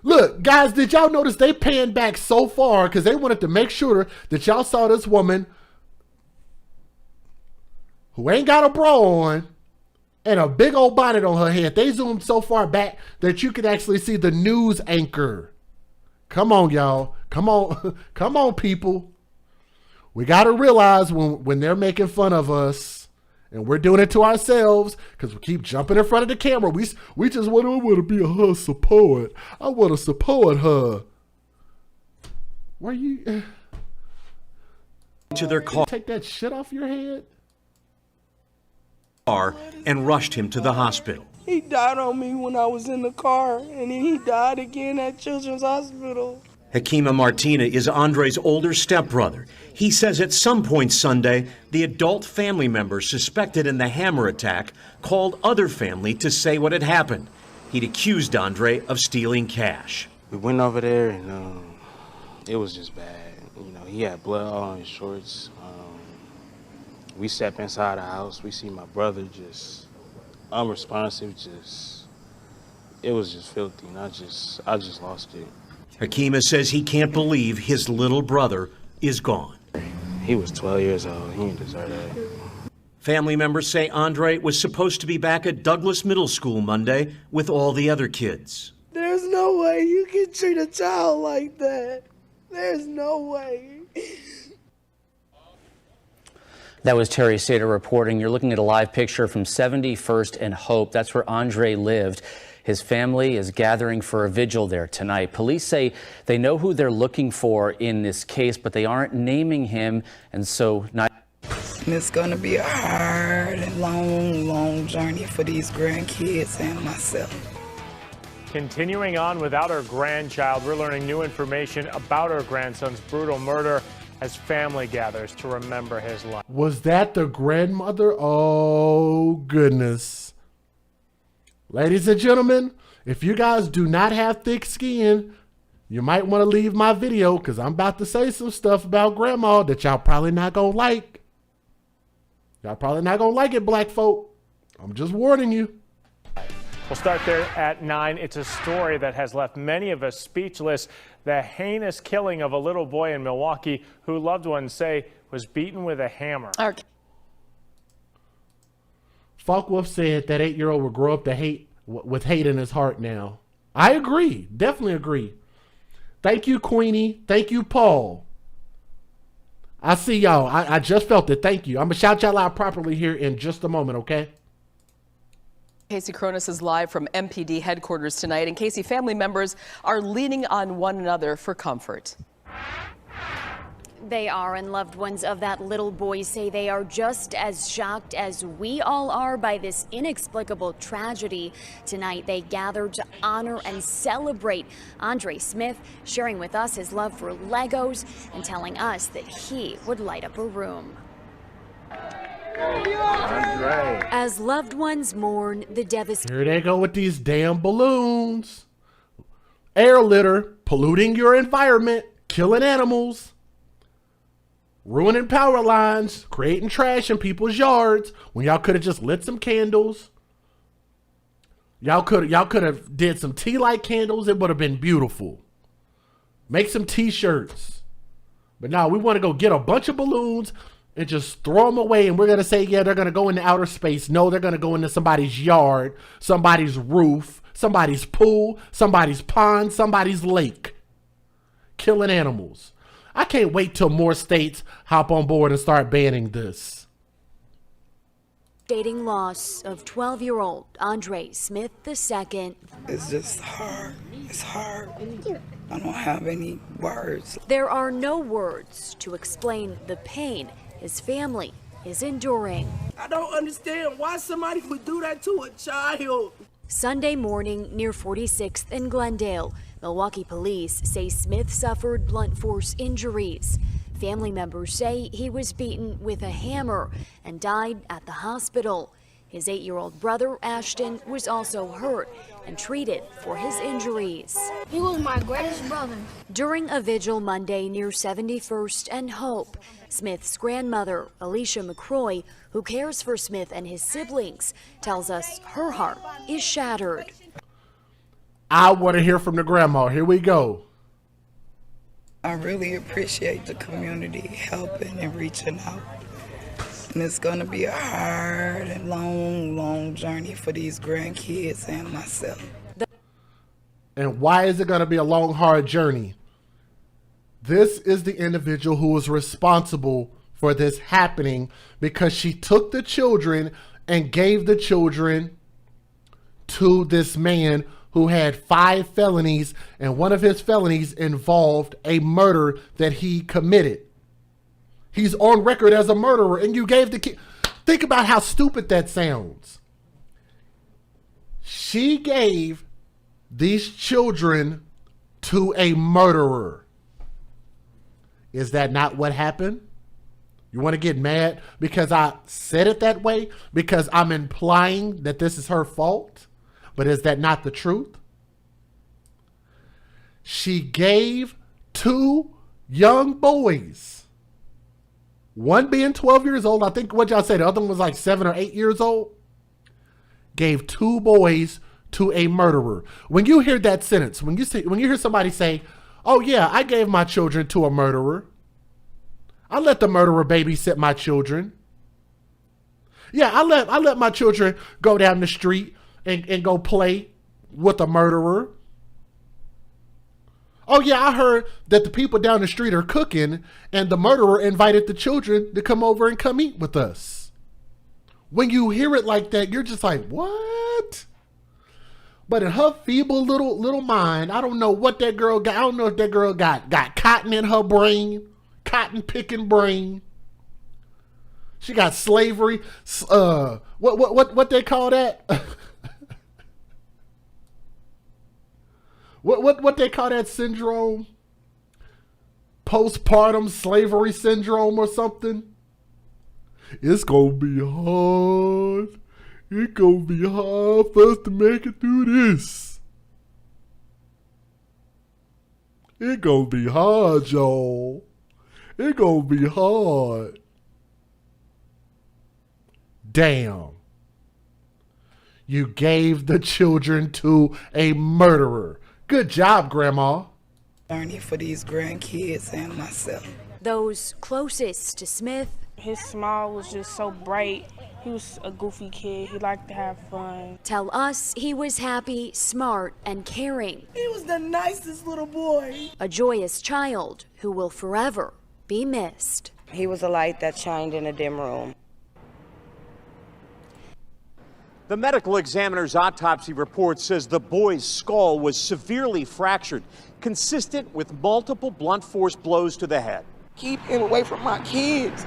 Look, guys, did y'all notice they panned back so far because they wanted to make sure that y'all saw this woman who ain't got a bra on and a big old bonnet on her head. They zoomed so far back that you could actually see the news anchor. Come on, y'all. Come on. Come on, people. We got to realize when they're making fun of us and we're doing it to ourselves because we keep jumping in front of the camera. We just want to be her support. I want to support her. Where you?
To their car.
Take that shit off your head.
And rushed him to the hospital.
He died on me when I was in the car, and then he died again at Children's Hospital.
Hakima Martinez is Andre's older stepbrother. He says at some point Sunday, the adult family member suspected in the hammer attack called other family to say what had happened. He'd accused Andre of stealing cash.
We went over there, and it was just bad. You know, he had blood all on his shorts. We step inside the house, we see my brother just unresponsive, it was just filthy, and I just lost it.
Hakima says he can't believe his little brother is gone.
He was 12 years old, he didn't deserve that.
Family members say Andre was supposed to be back at Douglas Middle School Monday with all the other kids.
There's no way you can treat a child like that. There's no way.
That was Terry Sater reporting. You're looking at a live picture from 71st and Hope. That's where Andre lived. His family is gathering for a vigil there tonight. Police say they know who they're looking for in this case, but they aren't naming him, and so not.
It's going to be a hard and long journey for these grandkids and myself.
Continuing on without her grandchild, we're learning new information about her grandson's brutal murder as family gathers to remember his life.
Was that the grandmother? Oh, goodness. Ladies and gentlemen, if you guys do not have thick skin, you might want to leave my video because I'm about to say some stuff about grandma that y'all probably not going to like. Y'all probably not going to like it, black folk. I'm just warning you.
We'll start there at 9. It's a story that has left many of us speechless. The heinous killing of a little boy in Milwaukee who loved ones say was beaten with a hammer.
Falkwolf said that 8-year-old will grow up to hate with hate in his heart now. I agree. Definitely agree. Thank you, Queenie. Thank you, Paul. I see y'all. I just felt it. Thank you. I'm going to shout y'all out properly here in just a moment, okay?
Casey Cronus is live from MPD headquarters tonight, and Casey, family members are leaning on one another for comfort.
They are, and loved ones of that little boy say they are just as shocked as we all are by this inexplicable tragedy. Tonight, they gathered to honor and celebrate Andre Smith, sharing with us his love for Legos and telling us that he would light up a room.
Andre.
As loved ones mourn the devastation.
Here they go with these damn balloons. Air litter, polluting your environment, killing animals, ruining power lines, creating trash in people's yards when y'all could have just lit some candles. Y'all could have did some tea light candles. It would have been beautiful. Make some t-shirts. But now we want to go get a bunch of balloons and just throw them away, and we're going to say, yeah, they're going to go into outer space. No, they're going to go into somebody's yard, somebody's roof, somebody's pool, somebody's pond, somebody's lake. Killing animals. I can't wait till more states hop on board and start banning this.
Dating loss of 12-year-old Andre Smith II.
It's just hard. It's hard. I don't have any words.
There are no words to explain the pain his family is enduring.
I don't understand why somebody would do that to a child.
Sunday morning near 46th and Glendale, Milwaukee police say Smith suffered blunt force injuries. Family members say he was beaten with a hammer and died at the hospital. His 8-year-old brother, Ashton, was also hurt and treated for his injuries.
He was my greatest brother.
During a vigil Monday near 71st and Hope, Smith's grandmother, Alicia McCroy, who cares for Smith and his siblings, tells us her heart is shattered.
I want to hear from the grandma. Here we go.
I really appreciate the community helping and reaching out. And it's going to be a hard and long journey for these grandkids and myself.
And why is it going to be a long, hard journey? This is the individual who was responsible for this happening because she took the children and gave the children to this man who had 5 felonies, and one of his felonies involved a murder that he committed. He's on record as a murderer, and you gave the kid. Think about how stupid that sounds. She gave these children to a murderer. Is that not what happened? You want to get mad because I said it that way? Because I'm implying that this is her fault? But is that not the truth? She gave 2 young boys, one being 12 years old. I think what y'all say, the other one was like 7 or 8 years old. Gave 2 boys to a murderer. When you hear that sentence, when you hear somebody say, oh yeah, I gave my children to a murderer. I let the murderer babysit my children. Yeah, I let my children go down the street and go play with a murderer. Oh yeah, I heard that the people down the street are cooking and the murderer invited the children to come over and come eat with us. When you hear it like that, you're just like, what? But in her feeble little mind, I don't know what that girl got. I don't know if that girl got cotton in her brain, cotton picking brain. She got slavery. What they call that? What they call that syndrome? postpartum slavery syndrome or something. It's gonna be hard. It's gonna be hard for us to make it through this. It's gonna be hard, y'all. It's gonna be hard. Damn. You gave the children to a murderer. Good job, Grandma.
Journey for these grandkids and myself.
Those closest to Smith.
His smile was just so bright. He was a goofy kid. He liked to have fun.
Tell us he was happy, smart, and caring.
He was the nicest little boy.
A joyous child who will forever be missed.
He was a light that shined in a dim room.
The medical examiner's autopsy report says the boy's skull was severely fractured, consistent with multiple blunt force blows to the head.
Keep him away from my kids.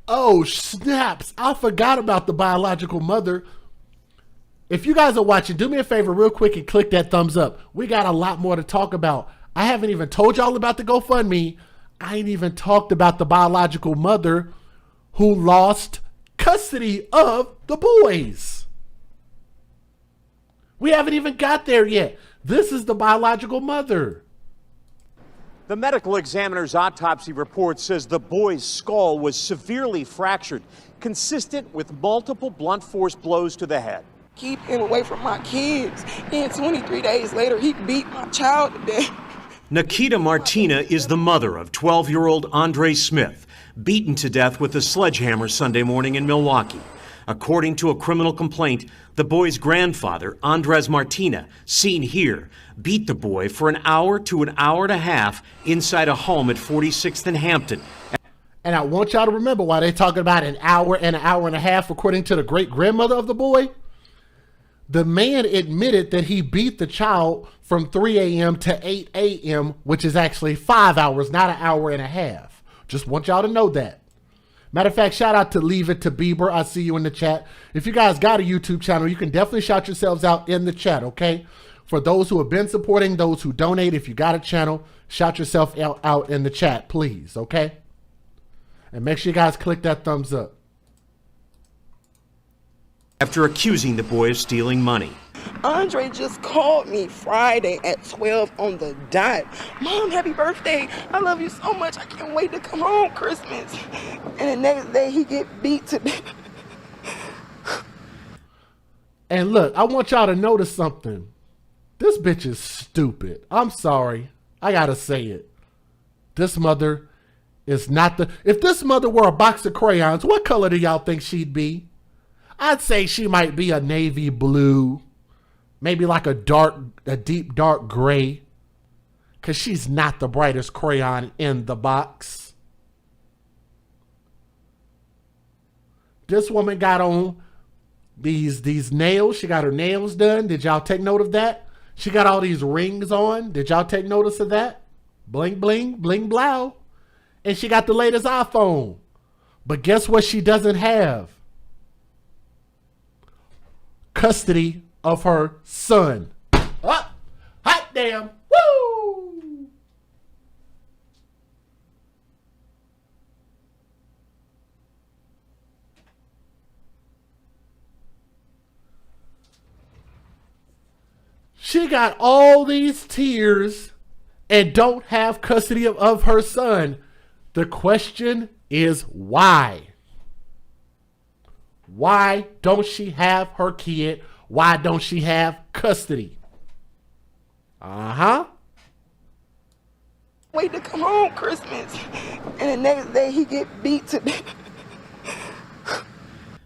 Oh, snaps. I forgot about the biological mother. If you guys are watching, do me a favor real quick and click that thumbs up. We got a lot more to talk about. I haven't even told y'all about the GoFundMe. I ain't even talked about the biological mother who lost custody of the boys. We haven't even got there yet. This is the biological mother.
The medical examiner's autopsy report says the boy's skull was severely fractured, consistent with multiple blunt force blows to the head.
Keep him away from my kids. And 23 days later, he beat my child to death.
Nikita Martinez is the mother of 12-year-old Andre Smith, beaten to death with a sledgehammer Sunday morning in Milwaukee. According to a criminal complaint, the boy's grandfather, Andres Martinez, seen here, beat the boy for an hour to an hour and a half inside a home at 46th and Hampton.
And I want y'all to remember why they're talking about an hour and a half, according to the great-grandmother of the boy. The man admitted that he beat the child from 3 a.m. to 8 a.m., which is actually 5 hours, not an hour and a half. Just want y'all to know that. Matter of fact, shout out to Leave It to Bieber. I see you in the chat. If you guys got a YouTube channel, you can definitely shout yourselves out in the chat, okay? For those who have been supporting, those who donate, if you got a channel, shout yourself out in the chat, please, okay? And make sure you guys click that thumbs up.
After accusing the boy of stealing money.
Andre just called me Friday at 12 on the dot. Mom, happy birthday. I love you so much. I can't wait to come home Christmas. And the next day he get beat to death.
And look, I want y'all to notice something. This bitch is stupid. I'm sorry. I gotta say it. This mother is not the... If this mother were a box of crayons, what color do y'all think she'd be? I'd say she might be a navy blue, maybe like a deep dark gray, because she's not the brightest crayon in the box. This woman got on these nails. She got her nails done. Did y'all take note of that? She got all these rings on. Did y'all take notice of that? Bling, bling, bling, blow. And she got the latest iPhone. But guess what she doesn't have? Custody of her son. Oh, hot damn. Woo! She got all these tears and don't have custody of her son. The question is why? Why don't she have her kid? Why don't she have custody? Uh-huh.
Wait to come home Christmas. And the next day he get beat to death.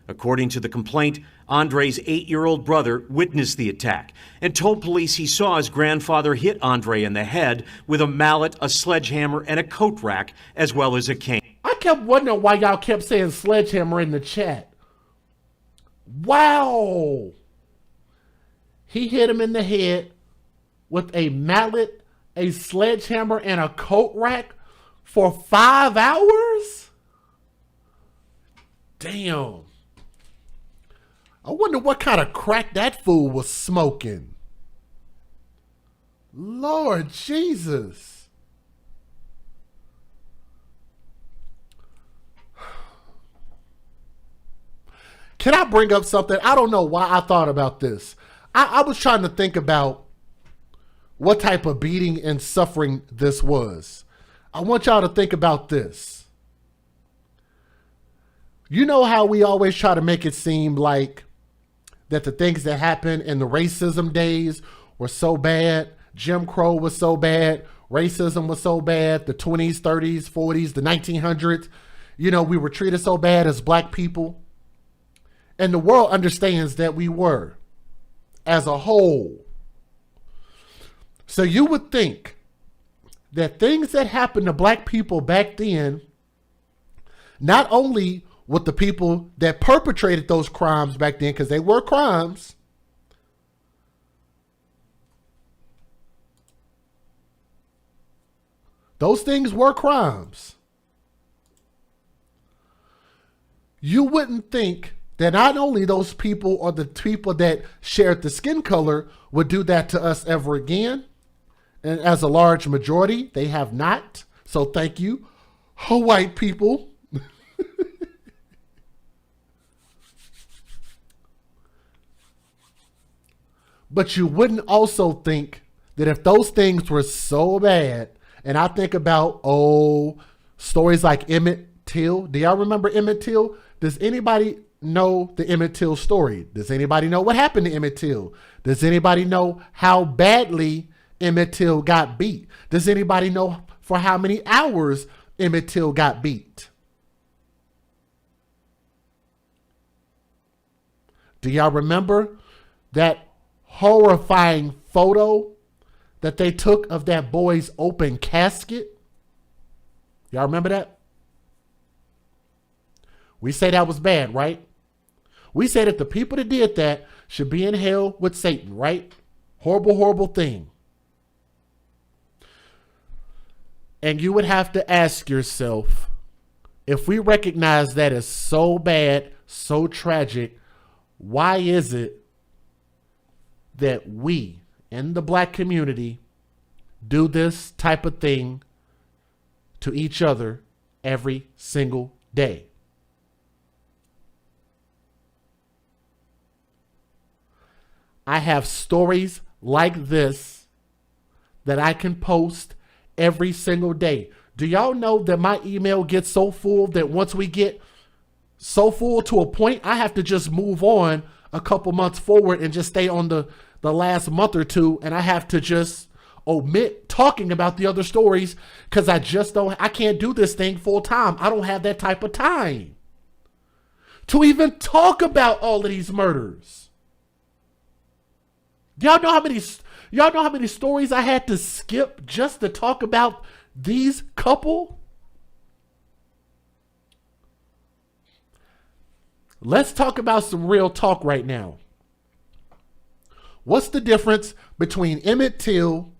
According to the complaint, Andre's 8-year-old brother witnessed the attack and told police he saw his grandfather hit Andre in the head with a mallet, a sledgehammer, and a coat rack, as well as a cane.
I kept wondering why y'all kept saying sledgehammer in the chat. Wow. He hit him in the head with a mallet, a sledgehammer, and a coat rack for 5 hours? Damn. I wonder what kind of crack that fool was smoking. Lord Jesus. Can I bring up something? I don't know why I thought about this. I was trying to think about what type of beating and suffering this was. I want y'all to think about this. You know how we always try to make it seem like that the things that happened in the racism days were so bad. Jim Crow was so bad. Racism was so bad. The 20s, 30s, 40s, the 1900s. You know, we were treated so bad as black people. And the world understands that we were as a whole. So you would think that things that happened to black people back then, not only with the people that perpetrated those crimes back then, because they were crimes, those things were crimes. You wouldn't think that not only those people or the people that shared the skin color would do that to us ever again. And as a large majority, they have not. So thank you, white people. But you wouldn't also think that if those things were so bad, and I think about, stories like Emmett Till. Do y'all remember Emmett Till? Does anybody know the Emmett Till story? Does anybody know what happened to Emmett Till? Does anybody know how badly Emmett Till got beat? Does anybody know for how many hours Emmett Till got beat? Do y'all remember that horrifying photo that they took of that boy's open casket? Y'all remember that? We say that was bad, right? We say that the people that did that should be in hell with Satan, right? Horrible, horrible thing. And you would have to ask yourself, if we recognize that as so bad, so tragic, why is it that we in the black community do this type of thing to each other every single day? I have stories like this that I can post every single day. Do y'all know that my email gets so full that once we get so full to a point, I have to just move on a couple months forward and just stay on the last month or two, and I have to just omit talking about the other stories because I can't do this thing full time. I don't have that type of time to even talk about all of these murders. Y'all know how many stories I had to skip just to talk about these couple? Let's talk about some real talk right now. What's the difference between Emmett Till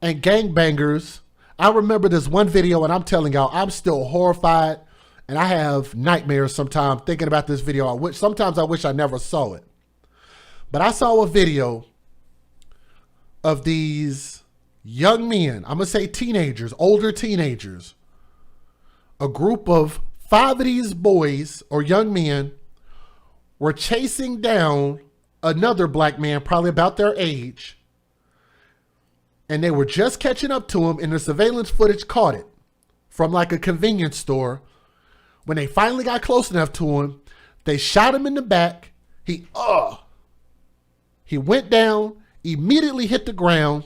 and gangbangers? I remember this one video, and I'm telling y'all, I'm still horrified, and I have nightmares sometimes thinking about this video. Sometimes I wish I never saw it. But I saw a video of these young men, I'm going to say teenagers, older teenagers. A group of 5 of these boys or young men were chasing down another black man, probably about their age. And they were just catching up to him, and the surveillance footage caught it from like a convenience store. When they finally got close enough to him, they shot him in the back. He went down, immediately hit the ground,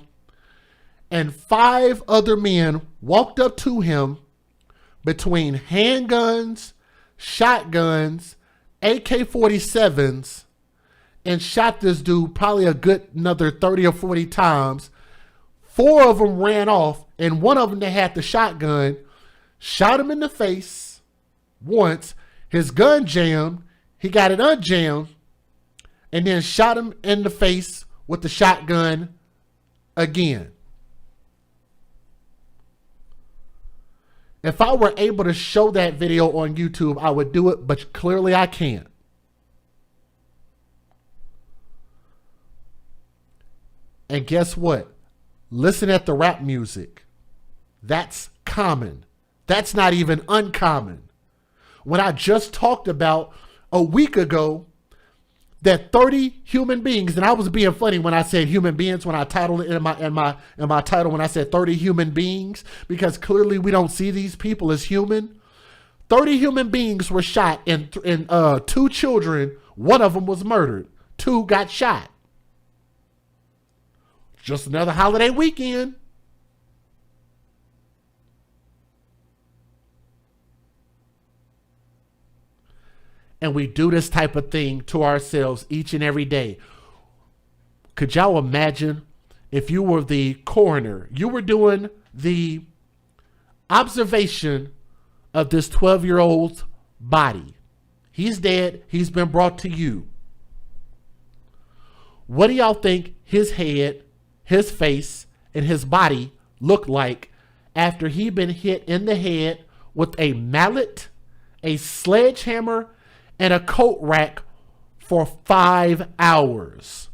and 5 other men walked up to him between handguns, shotguns, AK-47s, and shot this dude probably a good another 30 or 40 times. 4 of them ran off, and one of them that had the shotgun shot him in the face once. His gun jammed. He got it unjammed, and then shot him in the face with the shotgun again. If I were able to show that video on YouTube, I would do it, but clearly I can't. And guess what? Listen at the rap music. That's common. That's not even uncommon. When I just talked about a week ago that 30 human beings, and I was being funny when I said human beings when I titled it in my title when I said 30 human beings, because clearly we don't see these people as human. 30 human beings were shot, and 2 children, one of them was murdered. 2 got shot. Just another holiday weekend. And we do this type of thing to ourselves each and every day. Could y'all imagine if you were the coroner, you were doing the observation of this 12-year-old's body. He's dead. He's been brought to you. What do y'all think his head, his face, and his body look like after he been hit in the head with a mallet, a sledgehammer, and a coat rack for 5 hours?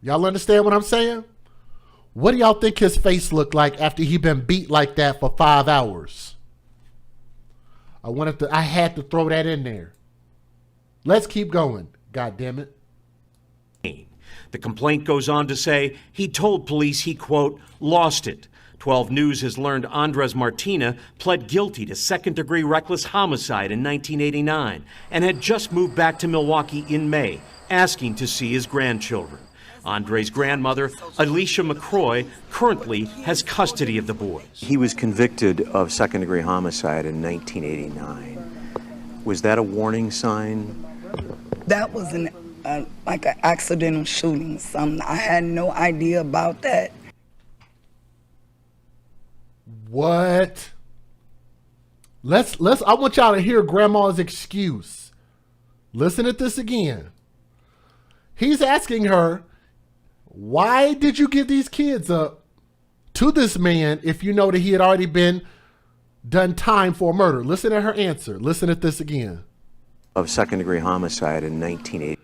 Y'all understand what I'm saying? What do y'all think his face looked like after he been beat like that for 5 hours? I had to throw that in there. Let's keep going. God damn it.
The complaint goes on to say he told police he, quote, lost it. 12 News has learned Andres Martinez pled guilty to second-degree reckless homicide in 1989 and had just moved back to Milwaukee in May, asking to see his grandchildren. Andre's grandmother, Alicia McCroy, currently has custody of the boys.
He was convicted of second-degree homicide in 1989. Was that a warning sign?
That was like an accidental shooting. I had no idea about that.
What? I want y'all to hear Grandma's excuse. Listen to this again. He's asking her, why did you give these kids up to this man if you know that he had already been done time for murder? Listen to her answer. Listen to this again.
Of second-degree homicide in 1980.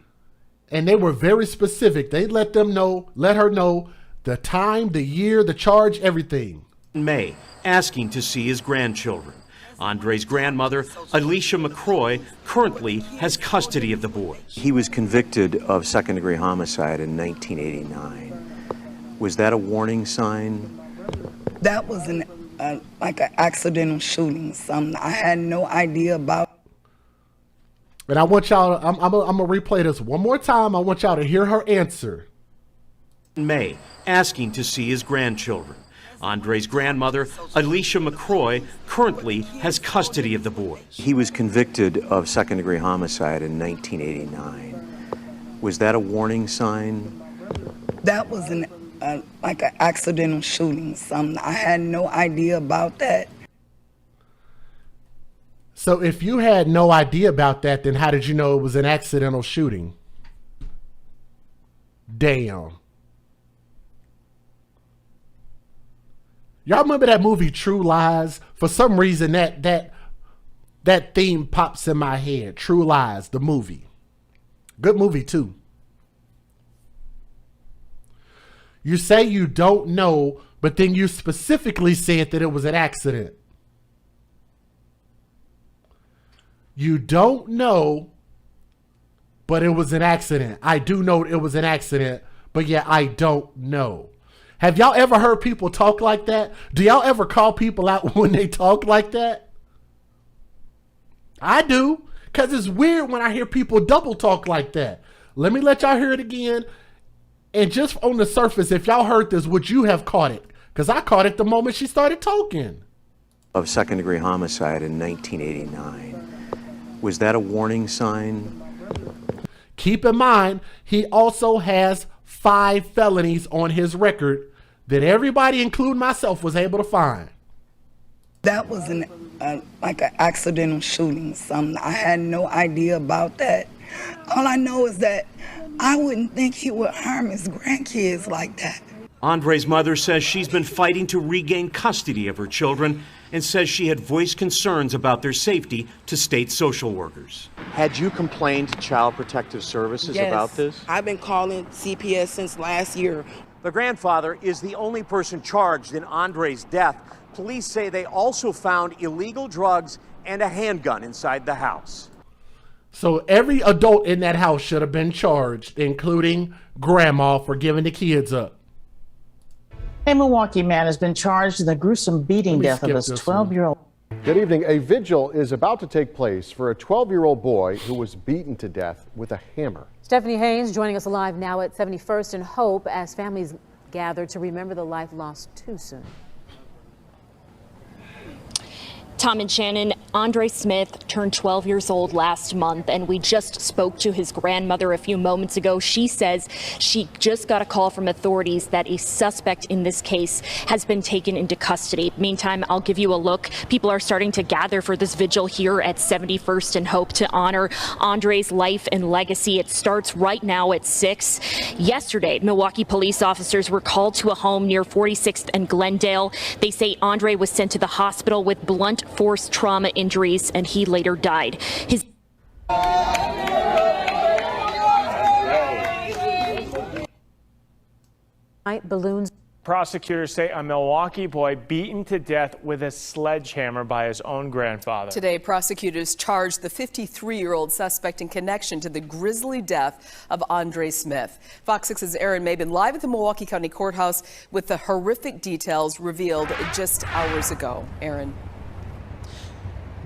And they were very specific. They let her know the time, the year, the charge, everything.
In May, asking to see his grandchildren. Andre's grandmother, Alicia McCroy, currently has custody of the boys.
He was convicted of second-degree homicide in 1989. Was that a warning sign?
That was like an accidental shooting. I had no idea about.
And I want y'all, I'm gonna replay this one more time. I want y'all to hear her answer.
In May, asking to see his grandchildren. Andre's grandmother, Alicia McCroy, currently has custody of the boys.
He was convicted of second-degree homicide in 1989. Was that a warning sign?
That was like an accidental shooting. I had no idea about that.
So if you had no idea about that, then how did you know it was an accidental shooting? Damn. Y'all remember that movie True Lies? For some reason that theme pops in my head. True Lies, the movie. Good movie too. You say you don't know, but then you specifically said that it was an accident. You don't know, but it was an accident. I do know it was an accident, but yeah, I don't know. Have y'all ever heard people talk like that? Do y'all ever call people out when they talk like that? I do, because it's weird when I hear people double talk like that. Let me let y'all hear it again. And just on the surface, if y'all heard this, would you have caught it? Because I caught it the moment she started talking.
Of second-degree homicide in 1989. Was that a warning sign?
Keep in mind, he also has 5 felonies on his record that everybody, including myself, was able to find.
That was like an accidental shooting. I had no idea about that. All I know is that I wouldn't think he would harm his grandkids like that.
Andre's mother says she's been fighting to regain custody of her children and says she had voiced concerns about their safety to state social workers.
Had you complained to Child Protective Services about this?
I've been calling CPS since last year.
The grandfather is the only person charged in Andre's death. Police say they also found illegal drugs and a handgun inside the house.
So every adult in that house should have been charged, including grandma, for giving the kids up.
A Milwaukee man has been charged in the gruesome beating death of his 12-year-old.
Good evening. A vigil is about to take place for a 12-year-old boy who was beaten to death with a hammer.
Stephanie Haynes joining us live now at 71st and Hope as families gather to remember the life lost too soon.
Tom and Shannon, Andre Smith turned 12 years old last month, and we just spoke to his grandmother a few moments ago. She says she just got a call from authorities that a suspect in this case has been taken into custody. Meantime, I'll give you a look. People are starting to gather for this vigil here at 71st and Hope to honor Andre's life and legacy. It starts right now at 6. Yesterday, Milwaukee police officers were called to a home near 46th and Glendale. They say Andre was sent to the hospital with blunt force trauma injuries, and he later died. His
balloons.
Prosecutors say a Milwaukee boy beaten to death with a sledgehammer by his own grandfather.
Today, prosecutors charged the 53-year-old suspect in connection to the grisly death of Andre Smith. Fox 6's Aaron Mabin live at the Milwaukee County Courthouse with the horrific details revealed just hours ago. Aaron.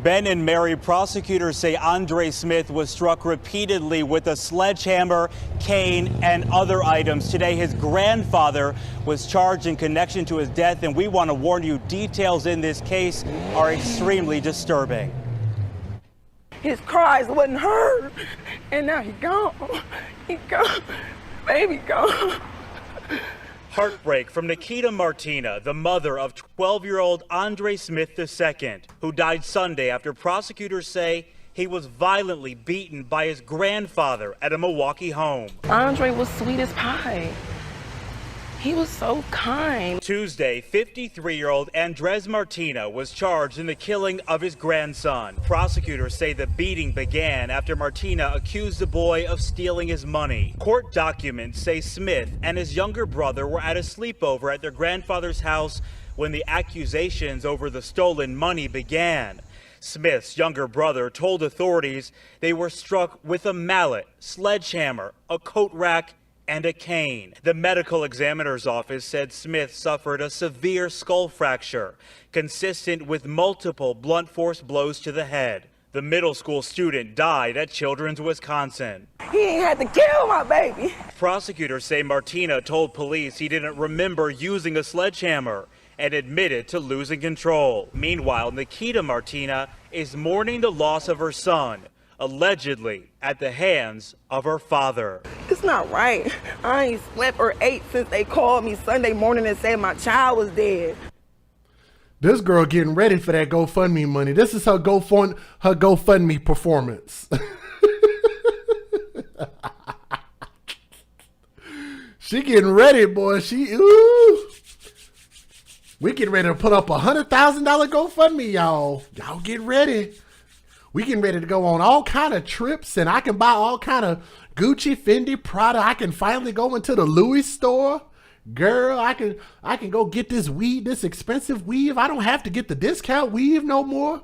Ben and Mary, prosecutors say Andre Smith was struck repeatedly with a sledgehammer, cane, and other items. Today, his grandfather was charged in connection to his death, and we want to warn you, details in this case are extremely disturbing.
His cries wasn't heard, and now he gone. He gone. Baby gone.
Heartbreak from Nikita Martina, the mother of 12-year-old Andre Smith II, who died Sunday after prosecutors say he was violently beaten by his grandfather at a Milwaukee home.
Andre was sweet as pie. He was so kind.
Tuesday, 53-year-old Andres Martina was charged in the killing of his grandson. Prosecutors say the beating began after Martina accused the boy of stealing his money. Court documents say Smith and his younger brother were at a sleepover at their grandfather's house when the accusations over the stolen money began. Smith's younger brother told authorities they were struck with a mallet, sledgehammer, a coat rack, and a cane. The medical examiner's office said Smith suffered a severe skull fracture, consistent with multiple blunt force blows to the head. The middle school student died at Children's Wisconsin.
He ain't had to kill my baby.
Prosecutors say Martina told police he didn't remember using a sledgehammer and admitted to losing control. Meanwhile, Nikita Martina is mourning the loss of her son, allegedly at the hands of her father.
It's not right. I ain't slept or ate since they called me Sunday morning and said my child was dead.
This girl getting ready for that GoFundMe money. This is her GoFundMe performance. She getting ready, boy. Ooh. We getting ready to put up $100,000 GoFundMe, y'all. Y'all get ready. We getting ready to go on all kind of trips, and I can buy all kind of Gucci, Fendi, Prada. I can finally go into the Louis store. Girl, I can go get this weave, this expensive weave. I don't have to get the discount weave no more.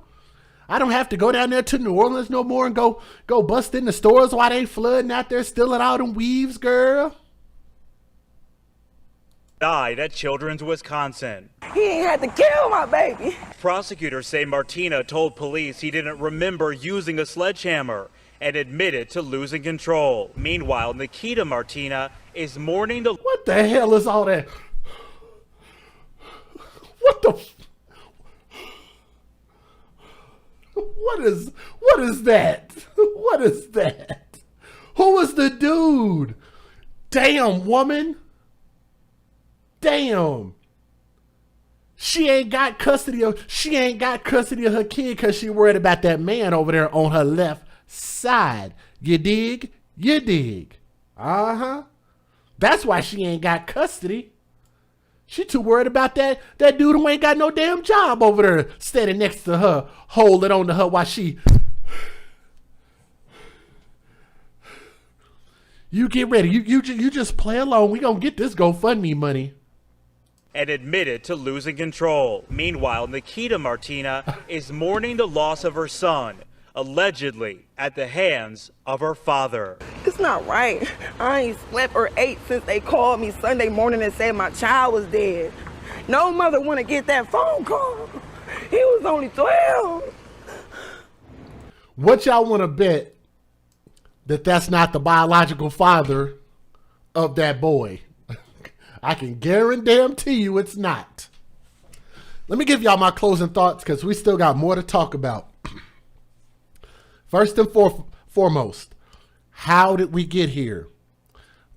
I don't have to go down there to New Orleans no more and go bust in the stores while they flooding out there stealing all them weaves, girl.
Died at Children's Wisconsin.
He ain't had to kill my baby.
Prosecutors say Martina told police he didn't remember using a sledgehammer and admitted to losing control. Meanwhile, Nikita Martina is mourning the...
What the hell is all that? What the... What is that? What is that? Who was the dude? Damn, woman. Damn. She ain't got custody of her kid because she worried about that man over there on her left side. You dig? You dig? Uh-huh. That's why she ain't got custody. She too worried about that dude who ain't got no damn job over there standing next to her, holding on to her while she... You get ready. You just play along. We gonna get this GoFundMe money.
and admitted to losing control. Meanwhile, Nikita Martina is mourning the loss of her son, allegedly at the hands of her father.
It's not right. I ain't slept or ate since they called me Sunday morning and said my child was dead. No mother want to get that phone call. He was only 12.
What y'all want to bet that that's not the biological father of that boy? I can guarantee you it's not. Let me give y'all my closing thoughts because we still got more to talk about. First and foremost, how did we get here?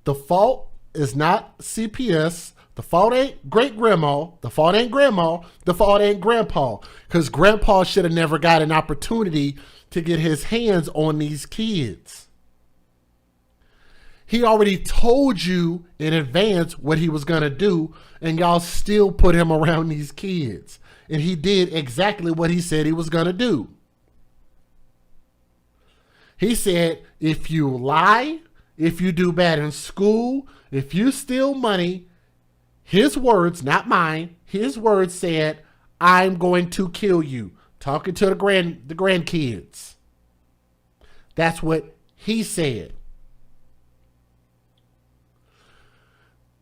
The fault is not CPS. The fault ain't great grandma. The fault ain't grandma. The fault ain't grandpa. Because grandpa should have never got an opportunity to get his hands on these kids. He already told you in advance what he was going to do, and y'all still put him around these kids. And he did exactly what he said he was going to do. He said, if you lie, if you do bad in school, if you steal money, his words, not mine, his words said, I'm going to kill you. Talking to the grandkids. That's what he said.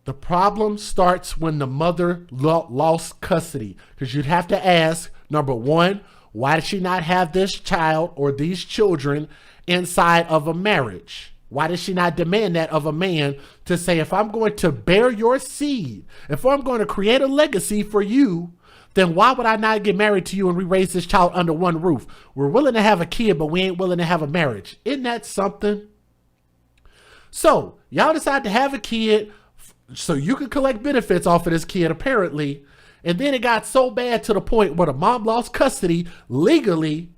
The problem starts when the mother lost custody. Because you'd have to ask, number one, why did she not have this child or these children inside of a marriage? Why did she not demand that of a man to say, if I'm going to bear your seed, if I'm going to create a legacy for you, then why would I not get married to you and we raise this child under one roof? We're willing to have a kid, but we ain't willing to have a marriage. Isn't that something? So y'all decide to have a kid so you can collect benefits off of this kid, apparently. And then it got so bad to the point where the mom lost custody legally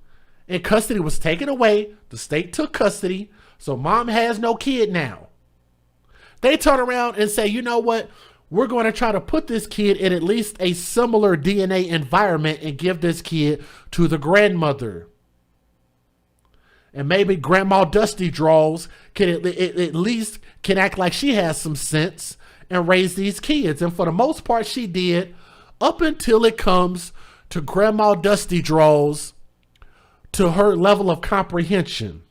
and custody was taken away. The state took custody. So mom has no kid now. They turn around and say, you know what? We're going to try to put this kid in at least a similar DNA environment and give this kid to the grandmother. And maybe Grandma Dusty Draws can at least can act like she has some sense and raise these kids. And for the most part, she did, up until it comes to Grandma Dusty Draws, to her level of comprehension.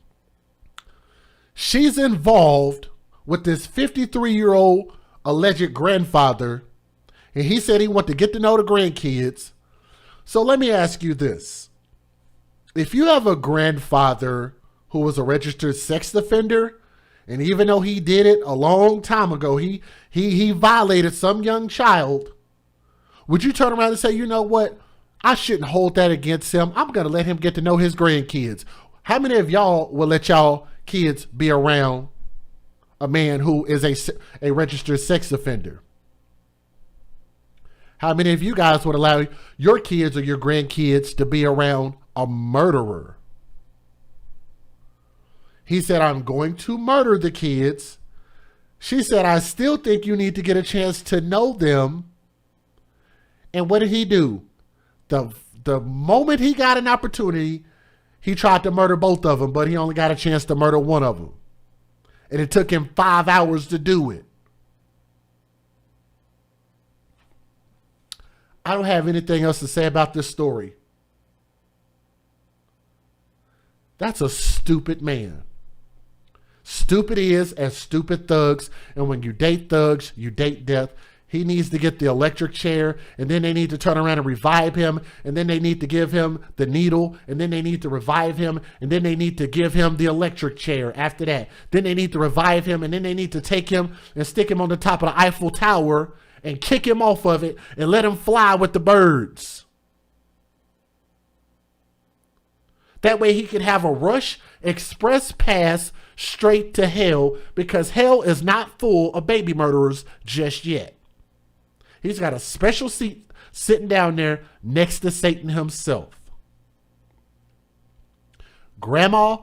She's involved with this 53-year-old alleged grandfather, and he said he wanted to get to know the grandkids. So let me ask you this. If you have a grandfather who was a registered sex offender, and even though he did it a long time ago, he violated some young child, would you turn around and say, you know what? I shouldn't hold that against him. I'm going to let him get to know his grandkids. How many of y'all will let y'all kids be around a man who is a registered sex offender? How many of you guys would allow your kids or your grandkids to be around a murderer? He said, I'm going to murder the kids. She said, I still think you need to get a chance to know them. And what did he do? The moment he got an opportunity, he tried to murder both of them, but he only got a chance to murder one of them. And it took him 5 hours to do it. I don't have anything else to say about this story. That's a stupid man. Stupid is as stupid thugs. And when you date thugs, you date death. He needs to get the electric chair, and then they need to turn around and revive him, and then they need to give him the needle, and then they need to revive him, and then they need to give him the electric chair after that. Then they need to revive him, and then they need to take him and stick him on the top of the Eiffel Tower and kick him off of it and let him fly with the birds. That way he can have a rush express pass straight to hell, because hell is not full of baby murderers just yet. He's got a special seat sitting down there next to Satan himself. Grandma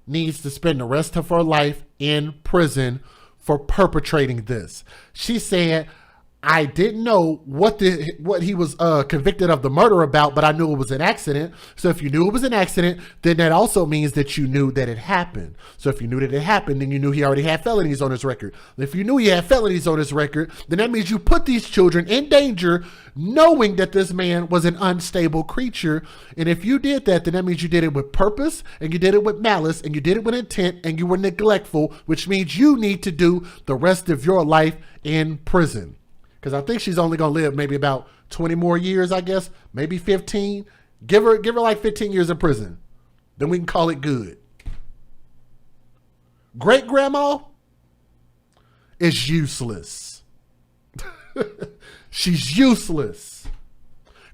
needs to spend the rest of her life in prison for perpetrating this. She said, I didn't know what he was convicted of the murder about, but I knew it was an accident. So if you knew it was an accident, then that also means that you knew that it happened. So if you knew that it happened, then you knew he already had felonies on his record. If you knew he had felonies on his record, then that means you put these children in danger knowing that this man was an unstable creature. And if you did that, then that means you did it with purpose, and you did it with malice, and you did it with intent, and you were neglectful, which means you need to do the rest of your life in prison. Because I think she's only going to live maybe about 20 more years, I guess. Maybe 15. Give her like 15 years in prison. Then we can call it good. Great-grandma is useless. She's useless.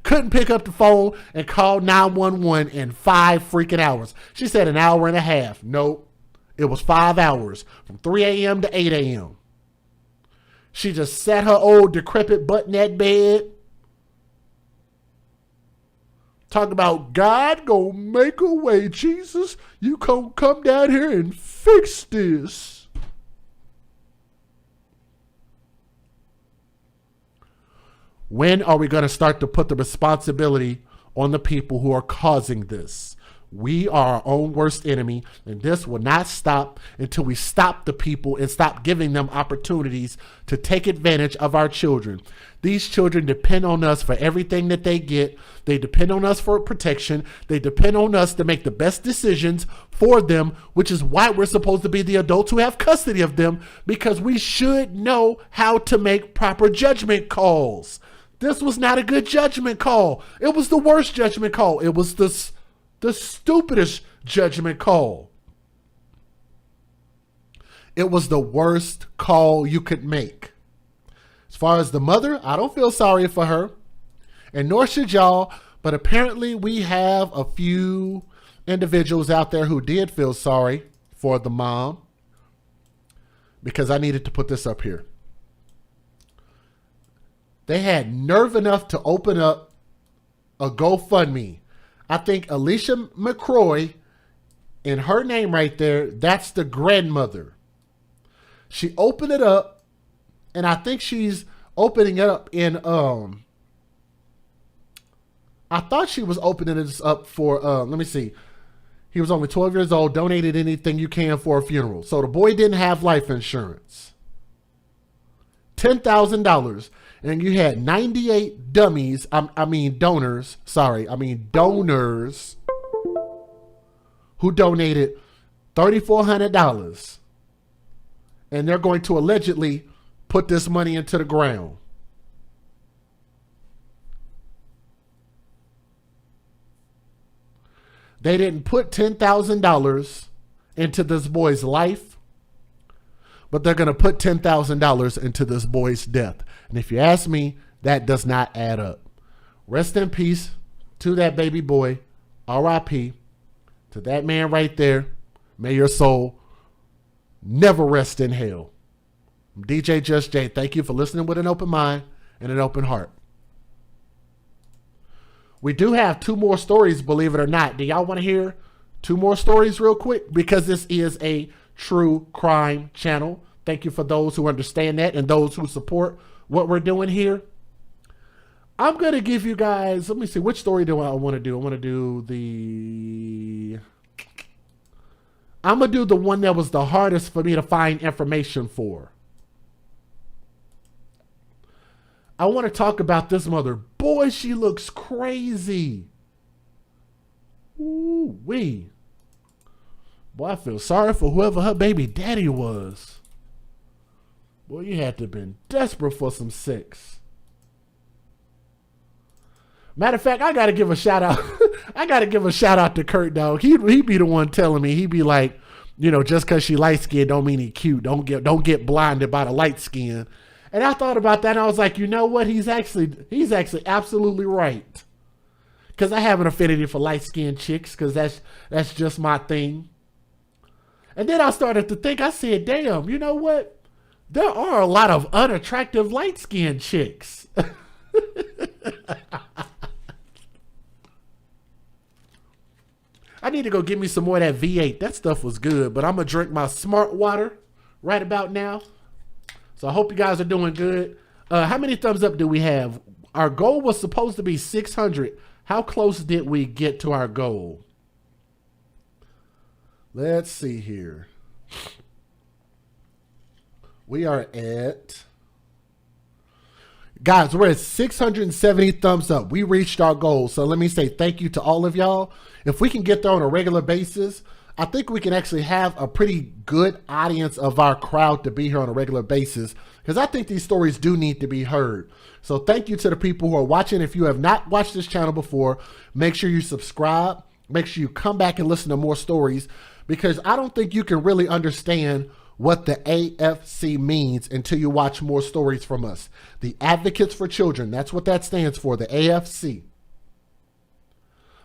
Couldn't pick up the phone and call 911 in 5 freaking hours. She said an hour and a half. Nope. It was 5 hours. From 3 a.m. to 8 a.m. She just sat her old decrepit butt in that bed. Talk about God gonna make a way, Jesus. You gonna come down here and fix this. When are we gonna start to put the responsibility on the people who are causing this? We are our own worst enemy, and this will not stop until we stop the people and stop giving them opportunities to take advantage of our children. These children depend on us for everything that they get. They depend on us for protection. They depend on us to make the best decisions for them, which is why we're supposed to be the adults who have custody of them, because we should know how to make proper judgment calls. This was not a good judgment call. It was the worst judgment call. It was the stupidest judgment call. It was the worst call you could make. As far as the mother, I don't feel sorry for her, and nor should y'all, but apparently we have a few individuals out there who did feel sorry for the mom, because I needed to put this up here. They had nerve enough to open up a GoFundMe. I think Alicia McCroy, in her name right there, that's the grandmother. She opened it up, and I think she's opening it up in, I thought she was opening this up for, let me see. He was only 12 years old, donated anything you can for a funeral. So the boy didn't have life insurance. $10,000. And you had 98 donors who donated $3,400. And they're going to allegedly put this money into the ground. They didn't put $10,000 into this boy's life, but they're going to put $10,000 into this boy's death. And if you ask me, that does not add up. Rest in peace to that baby boy. R.I.P. to that man right there. May your soul never rest in hell. I'm DJ Just Jay. Thank you for listening with an open mind and an open heart. We do have 2 more stories, believe it or not. Do y'all want to hear 2 more stories real quick? Because this is a true crime channel. Thank you for those who understand that and those who support what we're doing here. I'm going to give you guys, let me see, which story do I want to do? I'm going to do the one that was the hardest for me to find information for. I want to talk about this mother. Boy, she looks crazy. Ooh-wee. Boy, I feel sorry for whoever her baby daddy was. Boy, you had to have been desperate for some sex. Matter of fact, I got to give a shout out. I got to give a shout out to Kurt, dog. He'd be the one telling me. He'd be like, you know, just because she light skinned don't mean he cute. Don't get blinded by the light skin. And I thought about that, and I was like, you know what? He's actually absolutely right. Because I have an affinity for light skinned chicks, because that's just my thing. And then I started to think. I said, damn, you know what? There are a lot of unattractive light-skinned chicks. I need to go get me some more of that V8. That stuff was good, but I'm going to drink my smart water right about now. So I hope you guys are doing good. How many thumbs up do we have? Our goal was supposed to be 600. How close did we get to our goal? Let's see here. We are at, guys, we're at 670 thumbs up. We reached our goal. So let me say thank you to all of y'all. If we can get there on a regular basis, I think we can actually have a pretty good audience of our crowd to be here on a regular basis, because I think these stories do need to be heard. So thank you to the people who are watching. If you have not watched this channel before, make sure you subscribe. Make sure you come back and listen to more stories, because I don't think you can really understand what the AFC means until you watch more stories from us. The Advocates for Children, that's what that stands for, the AFC.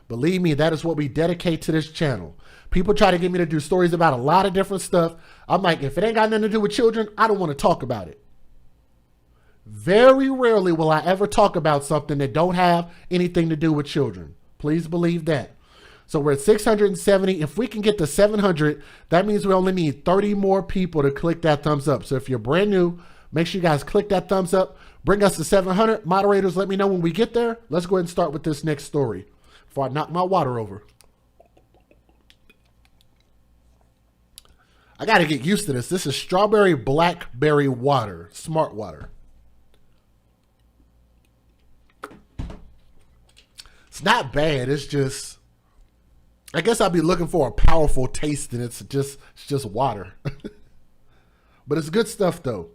Believe me, that is what we dedicate to this channel. People try to get me to do stories about a lot of different stuff. I'm like, if it ain't got nothing to do with children, I don't want to talk about it. Very rarely will I ever talk about something that don't have anything to do with children. Please believe that. So we're at 670. If we can get to 700, that means we only need 30 more people to click that thumbs up. So if you're brand new, make sure you guys click that thumbs up. Bring us to 700. Moderators, let me know when we get there. Let's go ahead and start with this next story before I knock my water over. I got to get used to this. This is strawberry blackberry water, smart water. It's not bad. It's just, I guess I'll be looking for a powerful taste, and it's just water. But it's good stuff though,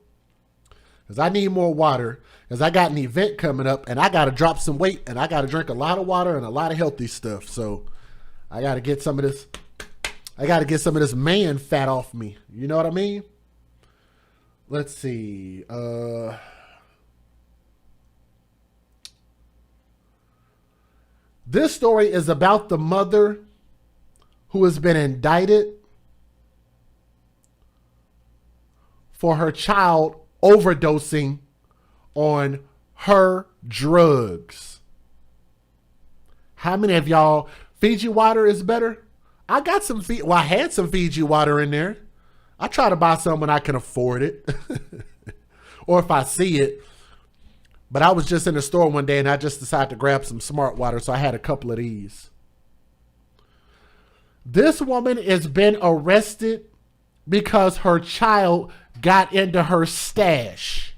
because I need more water, because I got an event coming up and I got to drop some weight, and I got to drink a lot of water and a lot of healthy stuff. So I got to get some of this. I got to get some of this man fat off me. You know what I mean? Let's see. This story is about the mother who has been indicted for her child overdosing on her drugs. How many of y'all, Fiji water is better? I got some, well, I had some Fiji water in there. I try to buy some when I can afford it. Or if I see it. But I was just in the store one day and I just decided to grab some smart water. So I had a couple of these. This woman has been arrested because her child got into her stash.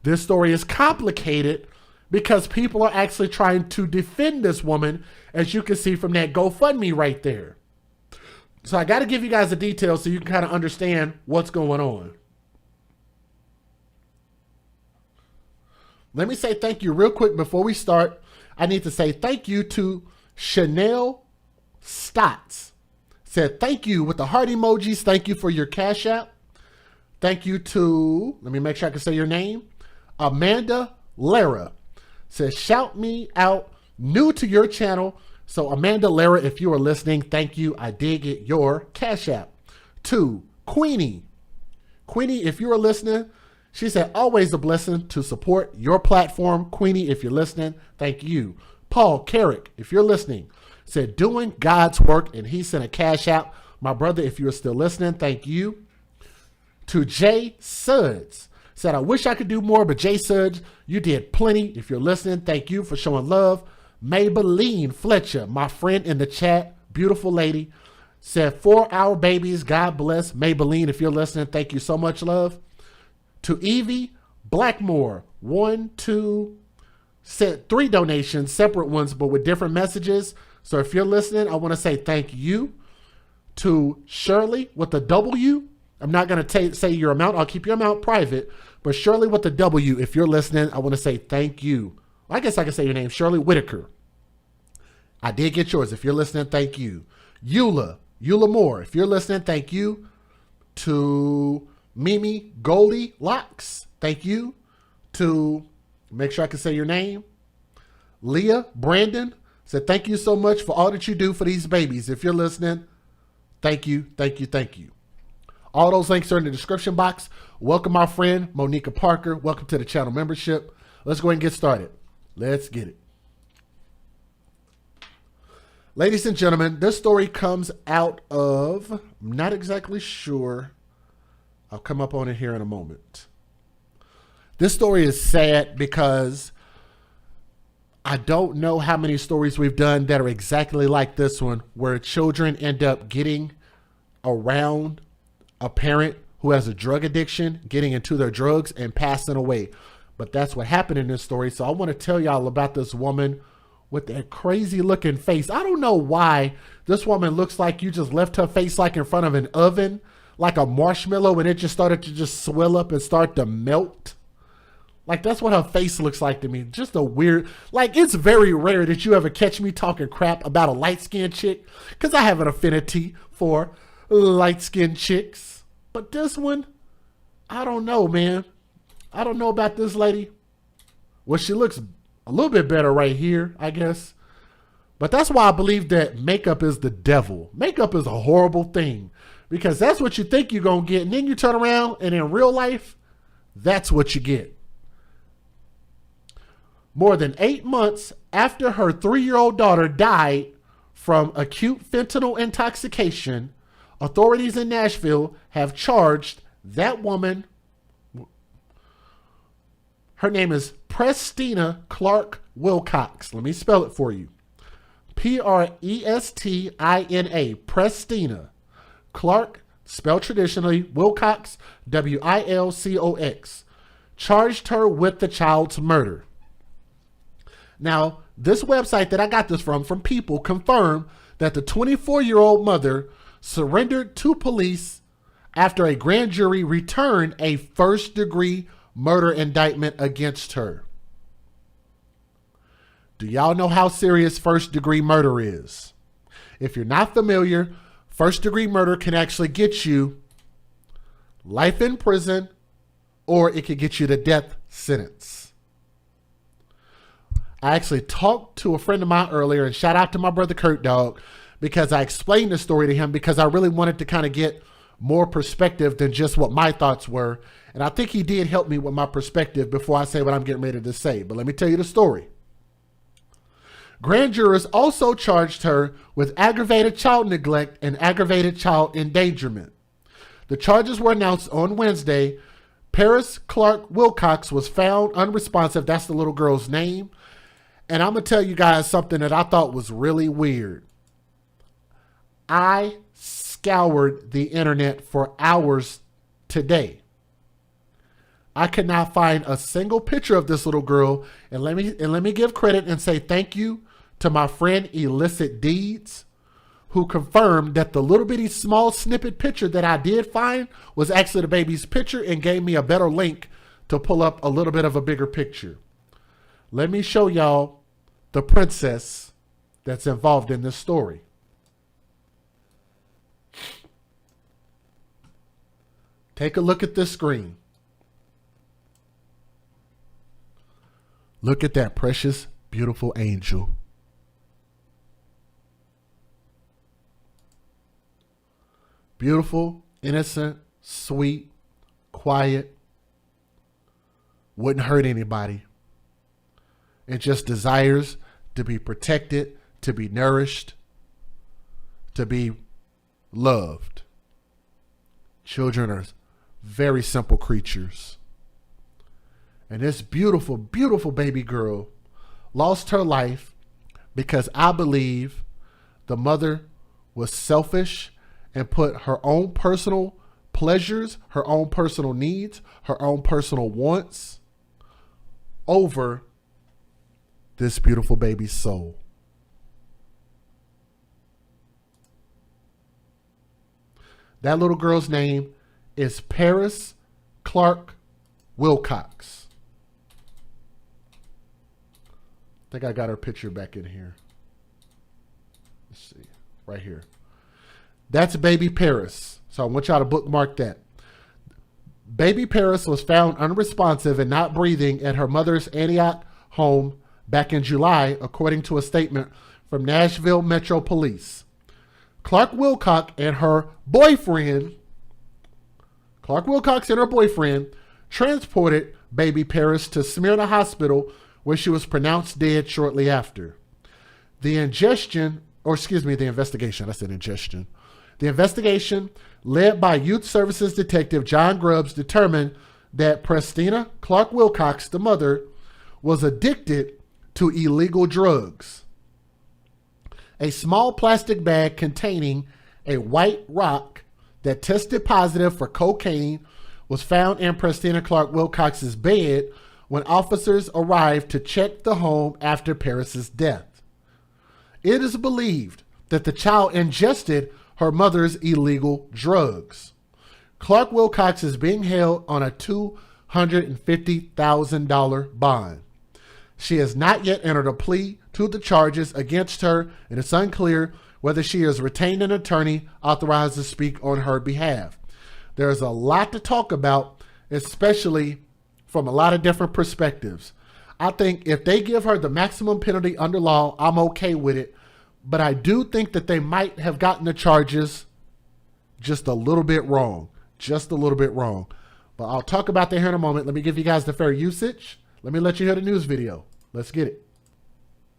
This story is complicated because people are actually trying to defend this woman, as you can see from that GoFundMe right there. So I got to give you guys the details so you can kind of understand what's going on. Let me say thank you real quick before we start. I need to say thank you to Chanel Stotts. Said thank you with the heart emojis. Thank you for your Cash App. Thank you to, let me make sure I can say your name, Amanda Lara. Says shout me out, new to your channel. So Amanda Lara, if you are listening, thank you. I did get your Cash App. To Queenie. Queenie, if you are listening, she said, always a blessing to support your platform. Queenie, if you're listening, thank you. Paul Carrick, if you're listening, said doing God's work, and he sent a Cash App. My brother, if you're still listening, thank you. To Jay Suds, said, I wish I could do more, but Jay Suds, you did plenty. If you're listening, thank you for showing love. Maybelline Fletcher, my friend in the chat, beautiful lady, said 4 hour babies. God bless. Maybelline, if you're listening, thank you so much, love. To Evie Blackmore, 1, 2, sent 3 donations, separate ones, but with different messages. So if you're listening, I want to say thank you. To Shirley with a W. I'm not going to say your amount. I'll keep your amount private. But Shirley with a W, if you're listening, I want to say thank you. I guess I can say your name, Shirley Whitaker. I did get yours. If you're listening, thank you. Eula Moore, if you're listening, thank you. To Mimi Goldie Locks, thank you. To, make sure I can say your name, Leah Brandon, said thank you so much for all that you do for these babies. If you're listening, thank you, thank you, thank you. All those links are in the description box. Welcome my friend, Monica Parker. Welcome to the channel membership. Let's go ahead and get started. Let's get it. Ladies and gentlemen, this story comes out of, I'm not exactly sure. I'll come up on it here in a moment. This story is sad because I don't know how many stories we've done that are exactly like this one, where children end up getting around a parent who has a drug addiction, getting into their drugs and passing away. But that's what happened in this story. So I want to tell y'all about this woman with that crazy looking face. I don't know why this woman looks like you just left her face like in front of an oven, like a marshmallow, and it just started to just swell up and start to melt. Like, that's what her face looks like to me. Just a weird, like, it's very rare that you ever catch me talking crap about a light-skinned chick, because I have an affinity for light-skinned chicks. But this one, I don't know, man. I don't know about this lady. Well, she looks a little bit better right here, I guess. But that's why I believe that makeup is the devil. Makeup is a horrible thing, because that's what you think you're going to get, and then you turn around, and in real life, that's what you get. More than 8 months after her 3-year-old daughter died from acute fentanyl intoxication, authorities in Nashville have charged that woman. Her name is Prestina Clark-Wilcox. Let me spell it for you. Prestina, Prestina. Clark, spelled traditionally, Wilcox, Wilcox, charged her with the child's murder. Now, this website that I got this from People, confirmed that the 24-year-old mother surrendered to police after a grand jury returned a first-degree murder indictment against her. Do y'all know how serious first-degree murder is? If you're not familiar, first-degree murder can actually get you life in prison, or it could get you the death sentence. I actually talked to a friend of mine earlier, and shout out to my brother Kurt Dog, because I explained the story to him because I really wanted to kind of get more perspective than just what my thoughts were. And I think he did help me with my perspective before I say what I'm getting ready to say. But let me tell you the story. Grand jurors also charged her with aggravated child neglect and aggravated child endangerment. The charges were announced on Wednesday. Paris Clark-Wilcox was found unresponsive. That's the little girl's name. And I'm going to tell you guys something that I thought was really weird. I scoured the internet for hours today. I could not find a single picture of this little girl. And let me give credit and say thank you to my friend Illicit Deeds, who confirmed that the little bitty small snippet picture that I did find was actually the baby's picture, and gave me a better link to pull up a little bit of a bigger picture. Let me show y'all the princess that's involved in this story. Take a look at this screen. Look at that precious, beautiful angel. Beautiful, innocent, sweet, quiet, wouldn't hurt anybody. It just desires to be protected, to be nourished, to be loved. Children are very simple creatures. And this beautiful, beautiful baby girl lost her life because I believe the mother was selfish and put her own personal pleasures, her own personal needs, her own personal wants over this beautiful baby's soul. That little girl's name is Paris Clark-Wilcox. I think I got her picture back in here. Let's see, right here. That's baby Paris. So I want y'all to bookmark that. Baby Paris was found unresponsive and not breathing at her mother's Antioch home back in July, according to a statement from Nashville Metro Police. Clark-Wilcox and her boyfriend transported baby Paris to Smyrna Hospital, where she was pronounced dead shortly after. The investigation, led by Youth Services Detective John Grubbs, determined that Prestina Clark-Wilcox, the mother, was addicted to illegal drugs. A small plastic bag containing a white rock that tested positive for cocaine was found in Prestina Clark-Wilcox's bed when officers arrived to check the home after Paris's death. It is believed that the child ingested her mother's illegal drugs. Clark-Wilcox is being held on a $250,000 bond. She has not yet entered a plea to the charges against her, and it's unclear whether she has retained an attorney authorized to speak on her behalf. There's a lot to talk about, especially from a lot of different perspectives. I think if they give her the maximum penalty under law, I'm okay with it. But I do think that they might have gotten the charges just a little bit wrong. Just a little bit wrong. But I'll talk about that here in a moment. Let me give you guys the fair usage. Let me let you hear the news video. Let's get it.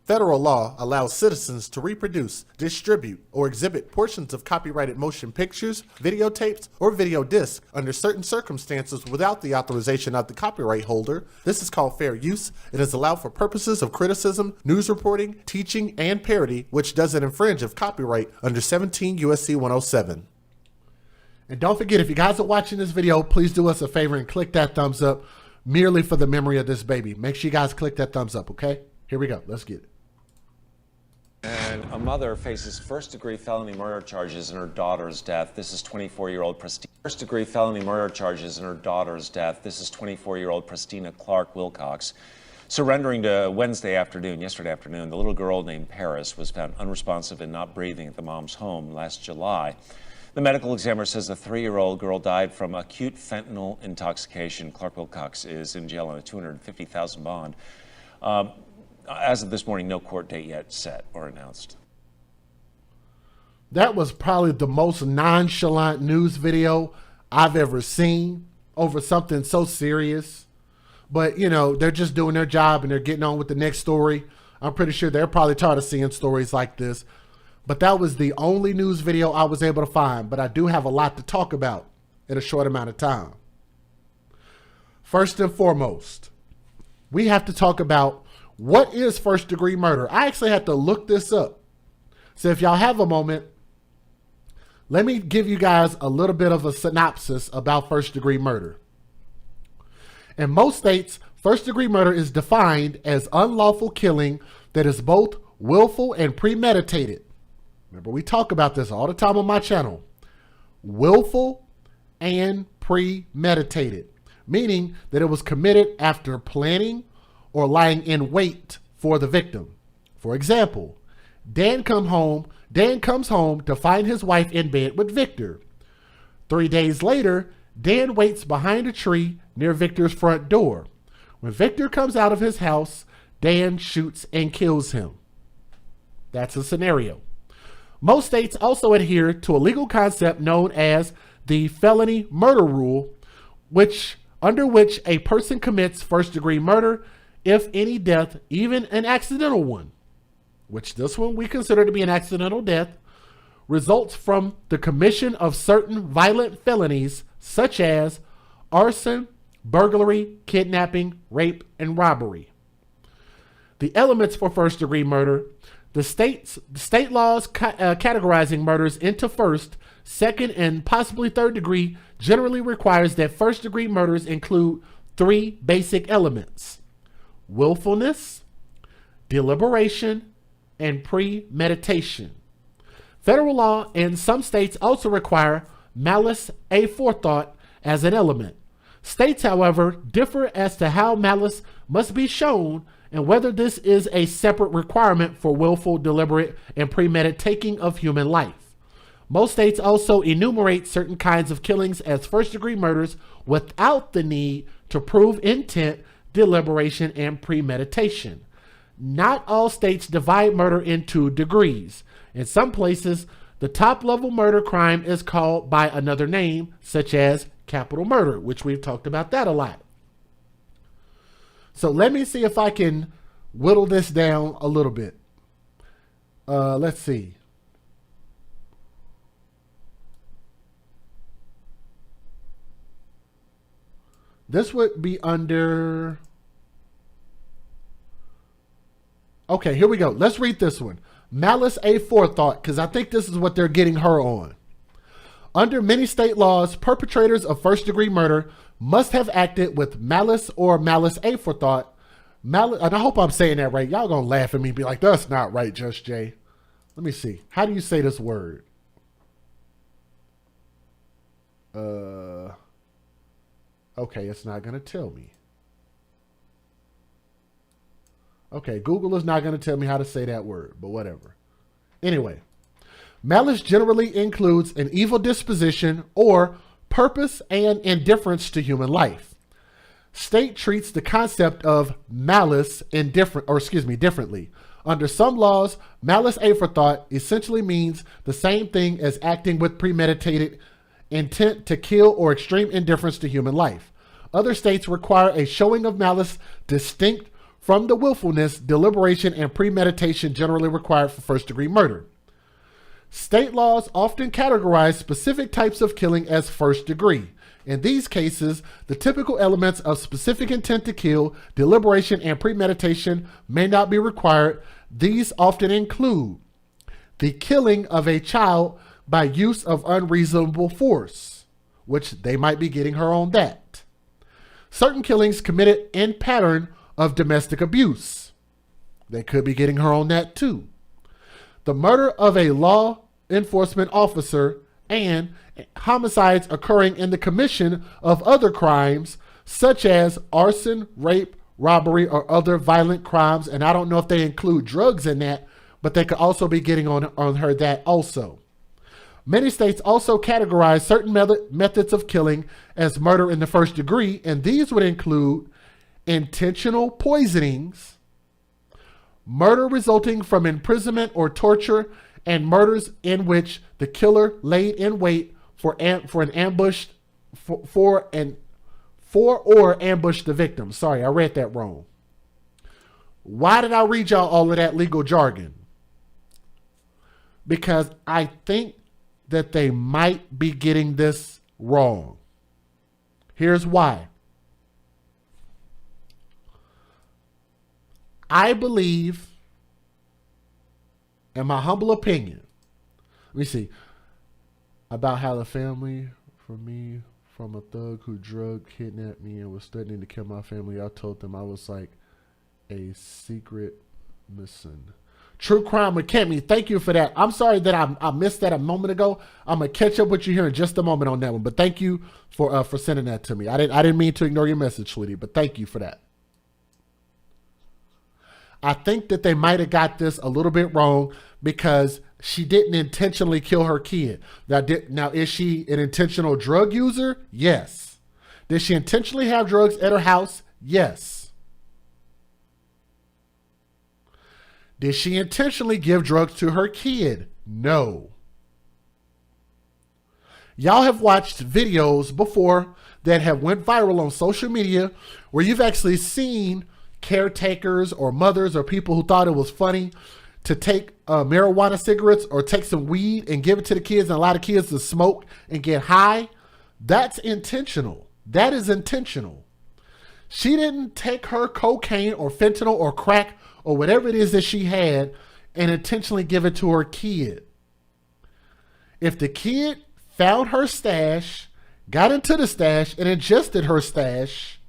Federal law allows citizens to reproduce, distribute, or exhibit portions of copyrighted motion pictures, videotapes, or video discs under certain circumstances without the authorization of the copyright holder. This is called fair use. It is allowed for purposes of criticism, news reporting, teaching, and parody, which doesn't infringe of copyright under 17 U.S.C. 107. And don't forget, if you guys are watching this video, please do us a favor and click that thumbs up merely for the memory of this baby. Make sure you guys click that thumbs up, okay? Here we go. Let's get it.
And a mother faces first-degree felony murder charges in her daughter's death. This is 24-year-old Prestina. First-degree felony murder charges in her daughter's death. This is 24-year-old Prestina Clark-Wilcox. Surrendering to yesterday afternoon, the little girl named Paris was found unresponsive and not breathing at the mom's home last July. The medical examiner says the 3-year-old girl died from acute fentanyl intoxication. Clark-Wilcox is in jail on a $250,000 bond. As of this morning, no court date yet set or announced.
That was probably the most nonchalant news video I've ever seen over something so serious. But, you know, they're just doing their job and they're getting on with the next story. I'm pretty sure they're probably tired of seeing stories like this. But that was the only news video I was able to find. But I do have a lot to talk about in a short amount of time. First and foremost, we have to talk about what is first-degree murder. I actually had to look this up. So if y'all have a moment, let me give you guys a little bit of a synopsis about first-degree murder. In most states, first-degree murder is defined as unlawful killing that is both willful and premeditated. Remember, we talk about this all the time on my channel. Willful and premeditated, meaning that it was committed after planning or lying in wait for the victim. For example, Dan comes home to find his wife in bed with Victor. 3 days later, Dan waits behind a tree near Victor's front door. When Victor comes out of his house, Dan shoots and kills him. That's a scenario. Most states also adhere to a legal concept known as the felony murder rule, under which a person commits first-degree murder if any death, even an accidental one, which this one we consider to be an accidental death, results from the commission of certain violent felonies such as arson, burglary, kidnapping, rape, and robbery. The elements for first-degree murder: the state laws categorizing murders into first, second, and possibly third degree generally requires that first-degree murders include 3 basic elements: willfulness, deliberation, and premeditation. Federal law in some states also require malice aforethought as an element. States, however, differ as to how malice must be shown and whether this is a separate requirement for willful, deliberate, and premeditated taking of human life. Most states also enumerate certain kinds of killings as first-degree murders without the need to prove intent, deliberation, and premeditation. Not all states divide murder into degrees. In some places, the top-level murder crime is called by another name, such as capital murder, which we've talked about that a lot. So let me see if I can whittle this down a little bit. Let's see. This would be under... Okay, here we go. Let's read this one. Malice aforethought, because I think this is what they're getting her on. Under many state laws, perpetrators of first-degree murder must have acted with malice or malice aforethought. Malice, and I hope I'm saying that right. Y'all gonna laugh at me and be like, that's not right, Just Jay. Let me see. How do you say this word? Okay, it's not gonna tell me. Okay, Google is not going to tell me how to say that word, but whatever. Anyway, malice generally includes an evil disposition or purpose and indifference to human life. State treats the concept of malice differently. Under some laws, malice aforethought essentially means the same thing as acting with premeditated intent to kill or extreme indifference to human life. Other states require a showing of malice distinct from the willfulness, deliberation, and premeditation generally required for first-degree murder. State laws often categorize specific types of killing as first-degree. In these cases, the typical elements of specific intent to kill, deliberation, and premeditation may not be required. These often include the killing of a child by use of unreasonable force, which they might be getting her on that. Certain killings committed in pattern of domestic abuse. They could be getting her on that too. The murder of a law enforcement officer and homicides occurring in the commission of other crimes such as arson, rape, robbery, or other violent crimes. And I don't know if they include drugs in that, but they could also be getting on her that also. Many states also categorize certain methods of killing as murder in the first degree, and these would include intentional poisonings, murder resulting from imprisonment or torture, and murders in which the killer laid in wait for or ambushed the victim. Sorry, I read that wrong. Why did I read y'all all of that legal jargon? Because I think that they might be getting this wrong. Here's why. I believe, in my humble opinion, let me see, about how the family from a thug who kidnapped me and was threatening to kill my family. I told them I was like a secret missing. True Crime with Cammy, thank you for that. I'm sorry that I missed that a moment ago. I'm gonna catch up with you here in just a moment on that one. But thank you for sending that to me. I didn't mean to ignore your message, sweetie, but thank you for that. I think that they might have got this a little bit wrong because she didn't intentionally kill her kid. Now, is she an intentional drug user? Yes. Did she intentionally have drugs at her house? Yes. Did she intentionally give drugs to her kid? No. Y'all have watched videos before that have went viral on social media where you've actually seen caretakers or mothers or people who thought it was funny to take marijuana cigarettes or take some weed and give it to the kids and allow the kids to smoke and get high. That's intentional. That is intentional. She didn't take her cocaine or fentanyl or crack or whatever it is that she had and intentionally give it to her kid. If the kid found her stash, got into the stash, and ingested her stash,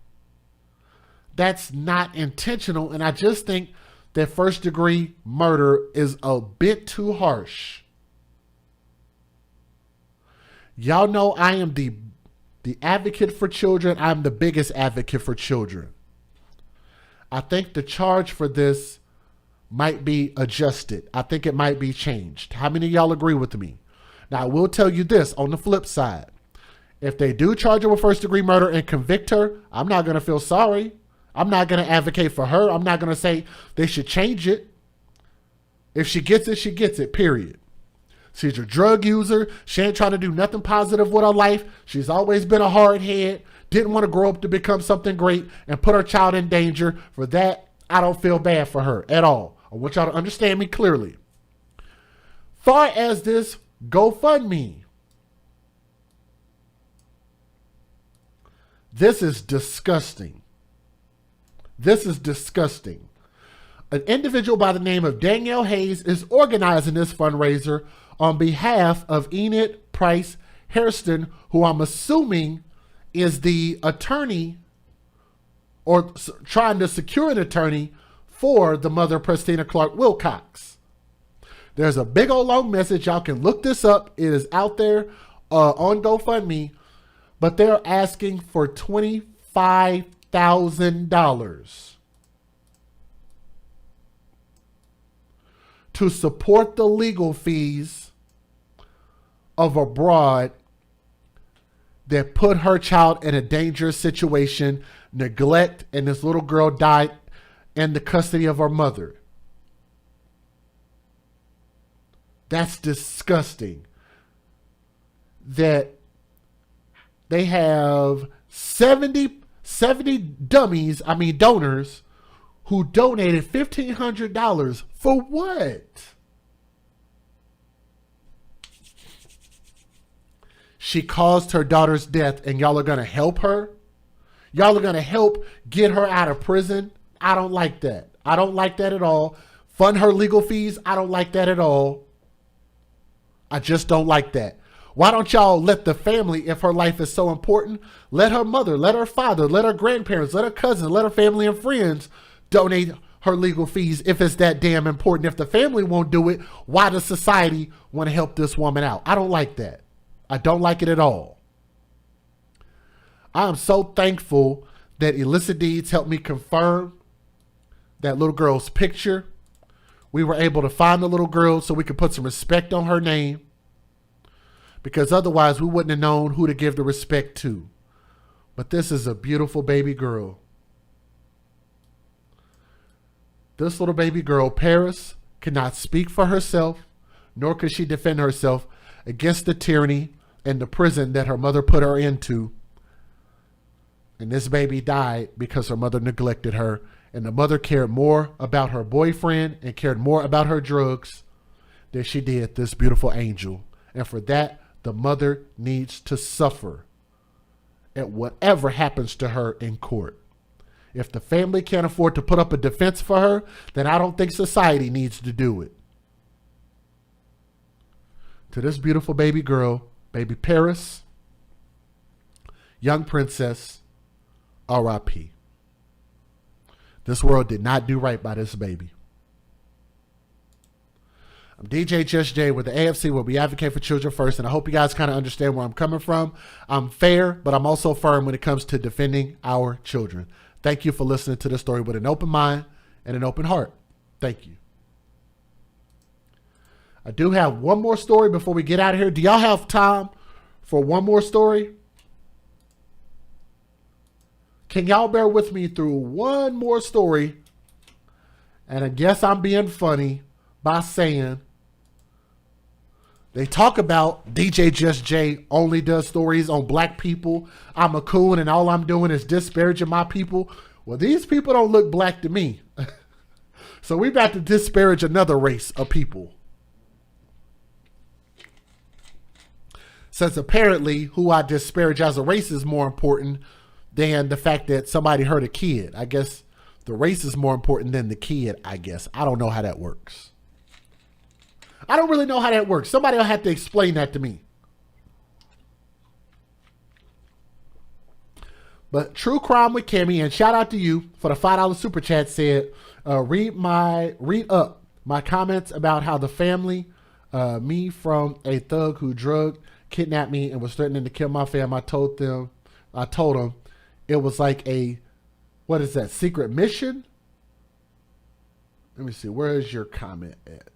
that's not intentional. And I just think that first degree murder is a bit too harsh. Y'all know I am the advocate for children. I'm the biggest advocate for children. I think the charge for this might be adjusted. I think it might be changed. How many of y'all agree with me? Now, I will tell you this on the flip side. If they do charge her with first degree murder and convict her, I'm not going to feel sorry. I'm not going to advocate for her. I'm not going to say they should change it. If she gets it, she gets it, period. She's a drug user. She ain't trying to do nothing positive with her life. She's always been a hard head. Didn't want to grow up to become something great and put her child in danger. For that, I don't feel bad for her at all. I want y'all to understand me clearly. Far as this GoFundMe, This is disgusting. This is disgusting. An individual by the name of Danielle Hayes is organizing this fundraiser on behalf of Enid Price Hairston, who I'm assuming is the attorney or trying to secure an attorney for the mother, Prestina Clark-Wilcox. There's a big old long message. Y'all can look this up. It is out there on GoFundMe, but they're asking for $25,000 to support the legal fees of a broad that put her child in a dangerous situation, neglect, and this little girl died in the custody of her mother. That's disgusting. That they have 70 donors who donated $1,500 for what? She caused her daughter's death, and y'all are going to help her? Y'all are going to help get her out of prison? I don't like that. I don't like that at all. Fund her legal fees? I don't like that at all. I just don't like that. Why don't y'all let the family, if her life is so important, let her mother, let her father, let her grandparents, let her cousins, let her family and friends donate her legal fees if it's that damn important. If the family won't do it, why does society want to help this woman out? I don't like that. I don't like it at all. I am so thankful that Illicit Deeds helped me confirm that little girl's picture. We were able to find the little girl so we could put some respect on her name, because otherwise we wouldn't have known who to give the respect to. But this is a beautiful baby girl. This little baby girl, Paris, cannot speak for herself, nor could she defend herself against the tyranny and the prison that her mother put her into. And this baby died because her mother neglected her. And the mother cared more about her boyfriend and cared more about her drugs than she did this beautiful angel. And for that, the mother needs to suffer at whatever happens to her in court. If the family can't afford to put up a defense for her, then I don't think society needs to do it. To this beautiful baby girl, baby Paris, young princess, R.I.P. This world did not do right by this baby. I'm DJ Just Jay with the AFC, where we advocate for children first, and I hope you guys kind of understand where I'm coming from. I'm fair, but I'm also firm when it comes to defending our children. Thank you for listening to this story with an open mind and an open heart. Thank you. I do have one more story before we get out of here. Do y'all have time for one more story? Can y'all bear with me through one more story? And I guess I'm being funny by saying they talk about DJ Just Jay only does stories on black people. I'm a coon and all I'm doing is disparaging my people. Well, these people don't look black to me. So we about to disparage another race of people. Since apparently who I disparage as a race is more important than the fact that somebody hurt a kid. I guess the race is more important than the kid, I guess. I don't know how that works. I don't really know how that works. Somebody will have to explain that to me. But True Crime with Cammy, and shout out to you for the $5 super chat, said, read up my comments about how the family, me from a thug who drugged, kidnapped me, and was threatening to kill my fam. I told them it was like a, what is that, secret mission? Let me see, where is your comment at?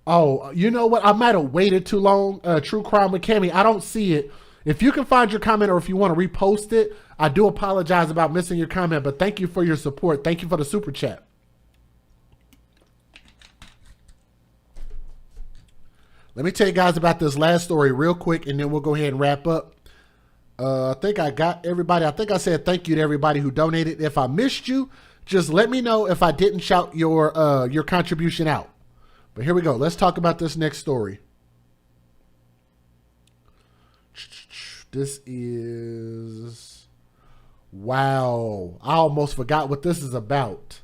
Oh, you know what? I might have waited too long. True Crime with Cammy, I don't see it. If you can find your comment or if you want to repost it, I do apologize about missing your comment, but thank you for your support. Thank you for the super chat. Let me tell you guys about this last story real quick, and then we'll go ahead and wrap up. I think I got everybody. I think I said thank you to everybody who donated. If I missed you, just let me know if I didn't shout your contribution out. But here we go. Let's talk about this next story. This is, wow. I almost forgot what this is about.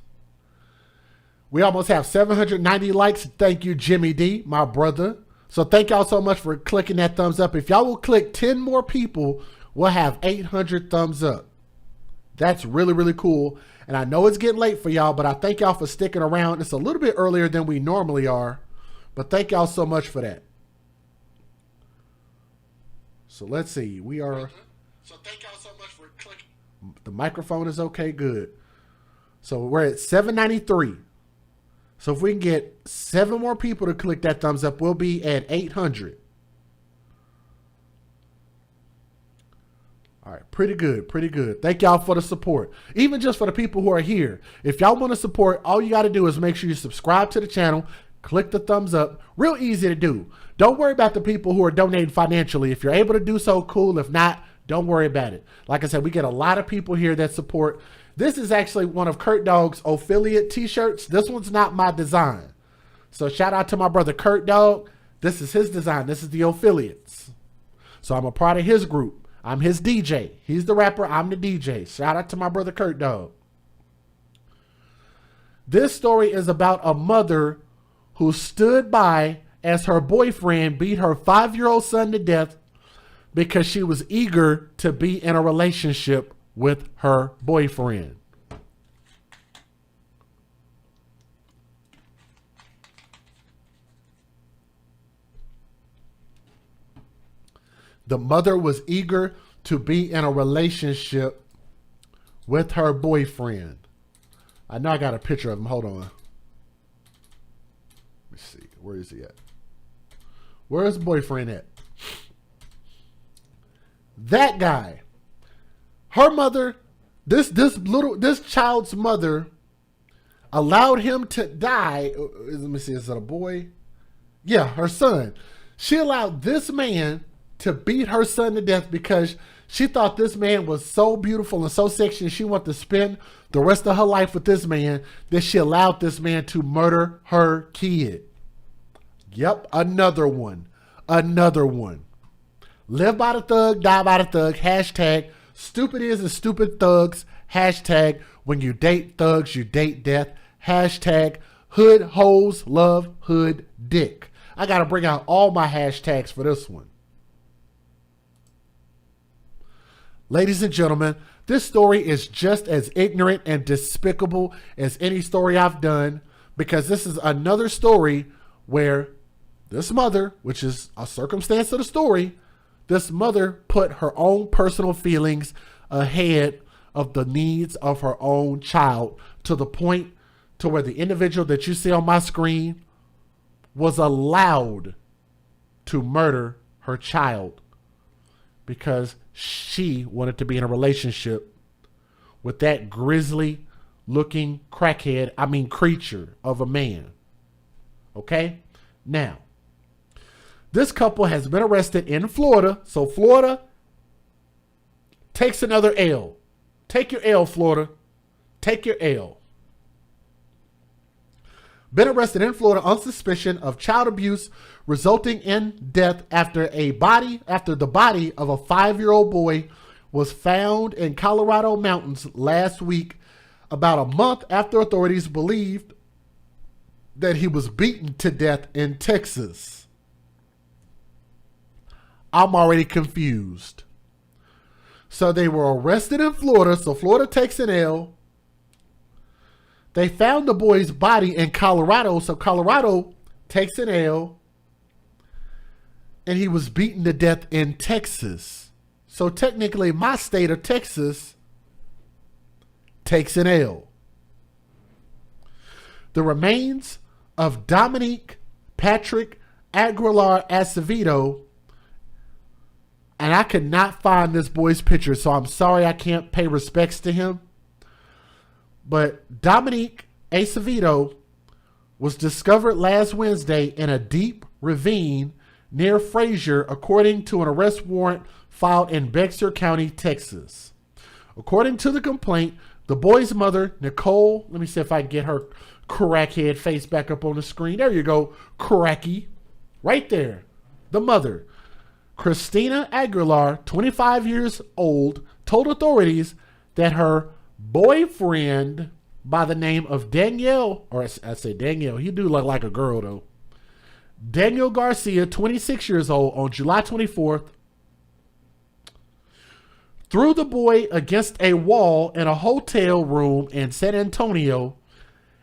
We almost have 790 likes. Thank you, Jimmy D, my brother. So thank y'all so much for clicking that thumbs up. If y'all will click 10 more people, we'll have 800 thumbs up. That's really, really cool. And I know it's getting late for y'all, but I thank y'all for sticking around. It's a little bit earlier than we normally are, but thank y'all so much for that. So let's see. We are. So thank y'all so much for clicking. The microphone is okay. Good. So we're at 793. So if we can get 7 more people to click that thumbs up, we'll be at 800. All right, pretty good, pretty good. Thank y'all for the support. Even just for the people who are here. If y'all want to support, all you got to do is make sure you subscribe to the channel, click the thumbs up. Real easy to do. Don't worry about the people who are donating financially. If you're able to do so, cool. If not, don't worry about it. Like I said, we get a lot of people here that support. This is actually one of Kurt Dog's affiliate t-shirts. This one's not my design. So shout out to my brother Kurt Dog. This is his design. This is the affiliates. So I'm a part of his group. I'm his DJ. He's the rapper. I'm the DJ. Shout out to my brother Kurt Dog. This story is about a mother who stood by as her boyfriend beat her 5-year-old son to death because she was eager to be in a relationship with her boyfriend. The mother was eager to be in a relationship with her boyfriend. I know I got a picture of him. Hold on. Let me see. Where is he at? Where is boyfriend at? That guy. Her mother, this child's mother allowed him to die. Let me see. Is it a boy? Yeah, her son. She allowed this man to beat her son to death because she thought this man was so beautiful and so sexy and she wanted to spend the rest of her life with this man that she allowed this man to murder her kid. Yep, another one. Another one. Live by the thug, die by the thug. Hashtag stupid is and stupid thugs. Hashtag when you date thugs, you date death. Hashtag hood hoes love hood dick. I got to bring out all my hashtags for this one. Ladies and gentlemen, this story is just as ignorant and despicable as any story I've done because this is another story where this mother, which is a circumstance of the story, this mother put her own personal feelings ahead of the needs of her own child to the point to where the individual that you see on my screen was allowed to murder her child because she wanted to be in a relationship with that grisly looking creature of a man. Okay? Now, this couple has been arrested in Florida. So Florida takes another L. Take your L, Florida. Take your L. Been arrested in Florida on suspicion of child abuse resulting in death after the body of a 5-year-old boy was found in Colorado mountains last week, about a month after authorities believed that he was beaten to death in Texas. I'm already confused. So they were arrested in Florida. So Florida takes an L. They found the boy's body in Colorado. So Colorado takes an L. And he was beaten to death in Texas. So technically my state of Texas takes an L. The remains of Dominique Patrick Aguilar Acevedo, and I could not find this boy's picture, so I'm sorry I can't pay respects to him. But Dominique Acevedo was discovered last Wednesday in a deep ravine near Frazier, according to an arrest warrant filed in Bexar County, Texas. According to the complaint, the boy's mother, Nicole, let me see if I can get her crackhead face back up on the screen. There you go, cracky. Right there. The mother. Christina Aguilar, 25 years old, told authorities that her boyfriend by the name of Danielle, or I say Danielle, he do look like a girl though. Daniel Garcia, 26 years old, on July 24th, threw the boy against a wall in a hotel room in San Antonio,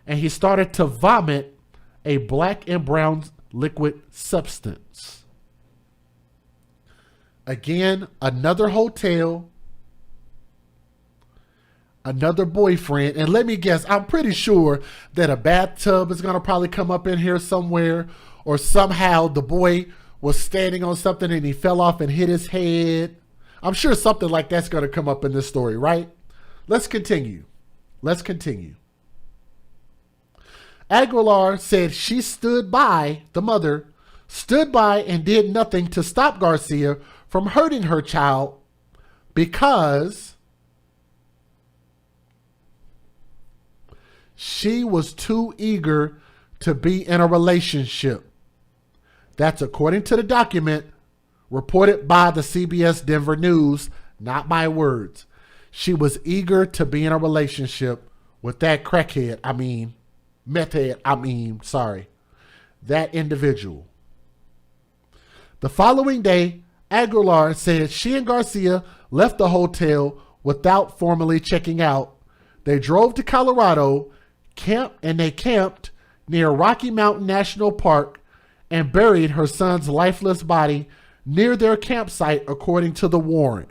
and he started to vomit a black and brown liquid substance. Again, another hotel, another boyfriend, and let me guess, I'm pretty sure that a bathtub is going to probably come up in here somewhere, or somehow the boy was standing on something and he fell off and hit his head. I'm sure something like that's going to come up in this story, right? Let's continue. Let's continue. Aguilar said she stood by, the mother, stood by and did nothing to stop Garcia from hurting her child because she was too eager to be in a relationship. That's according to the document reported by the CBS Denver News, not my words. She was eager to be in a relationship with that crackhead, that individual. The following day, Aguilar said she and Garcia left the hotel without formally checking out. They drove to Colorado, camped near Rocky Mountain National Park and buried her son's lifeless body near their campsite, according to the warrant.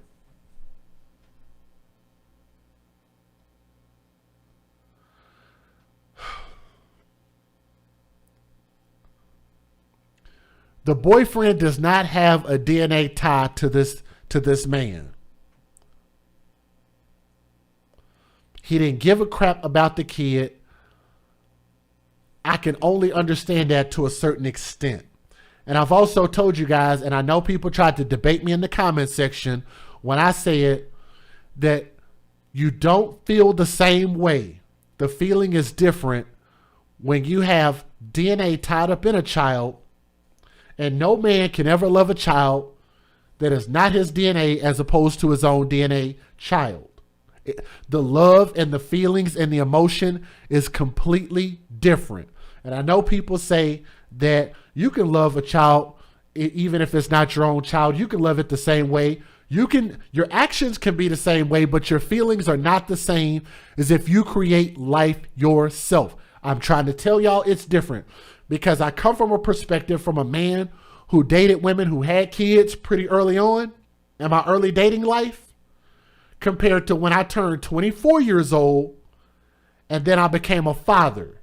The boyfriend does not have a DNA tie to this man. He didn't give a crap about the kid. I can only understand that to a certain extent. And I've also told you guys, and I know people tried to debate me in the comment section when I said that you don't feel the same way. The feeling is different when you have DNA tied up in a child, and no man can ever love a child that is not his DNA as opposed to his own DNA child. The love and the feelings and the emotion is completely different. And I know people say that you can love a child even if it's not your own child. You can love it the same way. Your actions can be the same way, but your feelings are not the same as if you create life yourself. I'm trying to tell y'all it's different because I come from a perspective from a man who dated women who had kids pretty early on in my early dating life compared to when I turned 24 years old and then I became a father.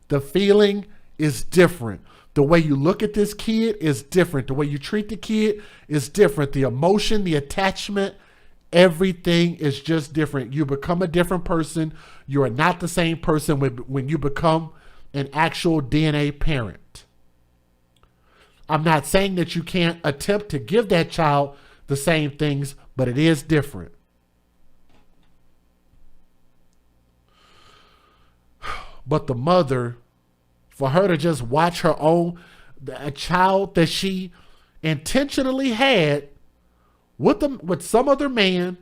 The feeling is different. The way you look at this kid is different. The way you treat the kid is different. The emotion, the attachment, everything is just different. You become a different person. You are not the same person when you become an actual DNA parent. I'm not saying that you can't attempt to give that child the same things, but it is different. But the mother, for her to just watch her own, a child that she intentionally had with some other man,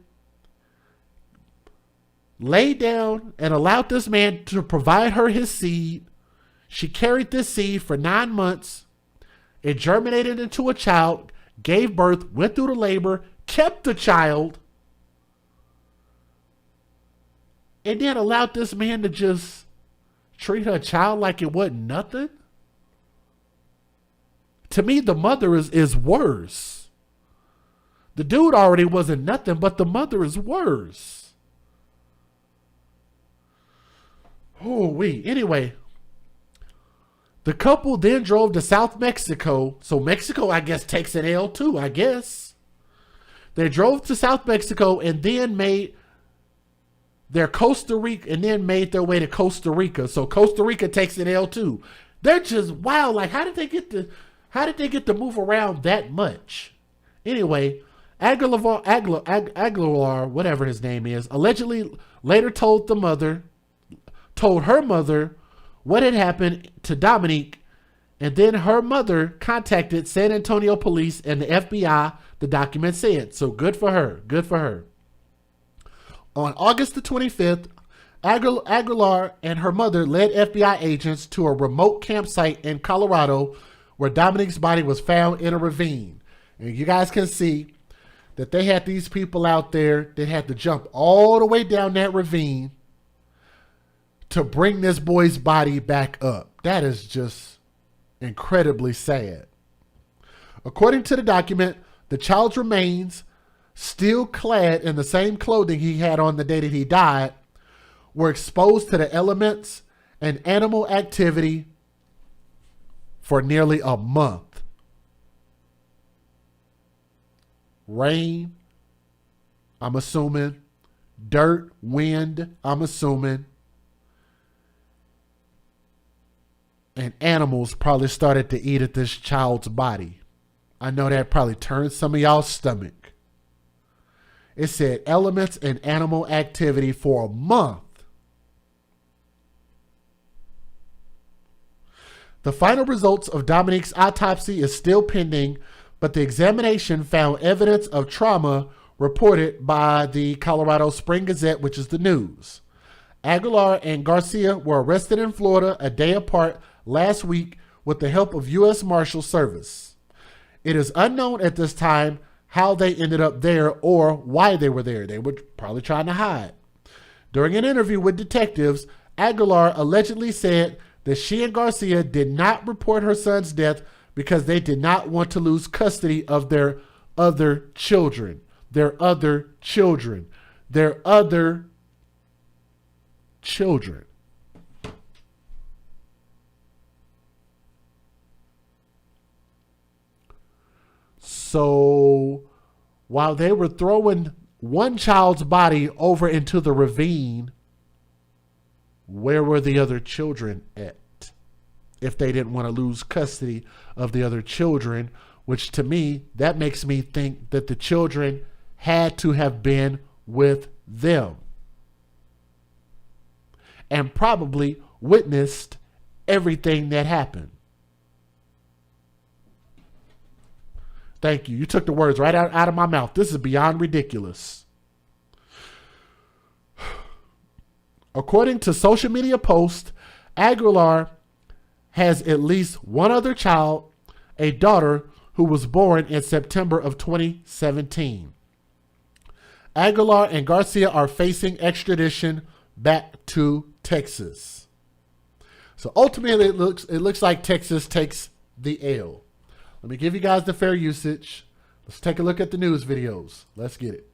lay down and allowed this man to provide her his seed. She carried this seed for 9 months. It germinated into a child, gave birth, went through the labor, kept the child, and then allowed this man to just treat her child like it wasn't nothing. To me, the mother is worse. The dude already wasn't nothing, but the mother is worse. Anyway, the couple then drove to South Mexico. So Mexico, I guess, takes an L too, I guess. They drove to South Mexico and then made their way to Costa Rica. So Costa Rica takes an L too. They're just wow. Like, how did they get to move around that much? Anyway, Aguilar, whatever his name is, allegedly later told her mother what had happened to Dominique And then her mother contacted San Antonio police and the FBI, the document said. So good for her. Good for her. On August the 25th, Aguilar and her mother led FBI agents to a remote campsite in Colorado where Dominique's body was found in a ravine. And you guys can see that they had these people out there that had to jump all the way down that ravine to bring this boy's body back up. That is just incredibly sad. According to the document, the child's remains, still clad in the same clothing he had on the day that he died, were exposed to the elements and animal activity for nearly a month. Rain, I'm assuming. Dirt, wind, I'm assuming. And animals probably started to eat at this child's body. I know that probably turned some of y'all's stomach. It said elements and animal activity for a month. The final results of Dominique's autopsy is still pending, but the examination found evidence of trauma reported by the Colorado Spring Gazette, which is the news. Aguilar and Garcia were arrested in Florida a day apart last week with the help of U.S. Marshal Service. It is unknown at this time how they ended up there or why they were there. They were probably trying to hide. During an interview with detectives, Aguilar allegedly said that she and Garcia did not report her son's death because they did not want to lose custody of their other children. Their other children. Their other children. So while they were throwing one child's body over into the ravine, where were the other children at? If they didn't want to lose custody of the other children, which to me, that makes me think that the children had to have been with them and probably witnessed everything that happened. Thank you. You took the words right out of my mouth. This is beyond ridiculous. According to social media posts, Aguilar has at least one other child, a daughter who was born in September of 2017. Aguilar and Garcia are facing extradition back to Texas. So ultimately, it looks like Texas takes the L. Let me give you guys the fair usage. Let's take a look at the news videos. Let's get it.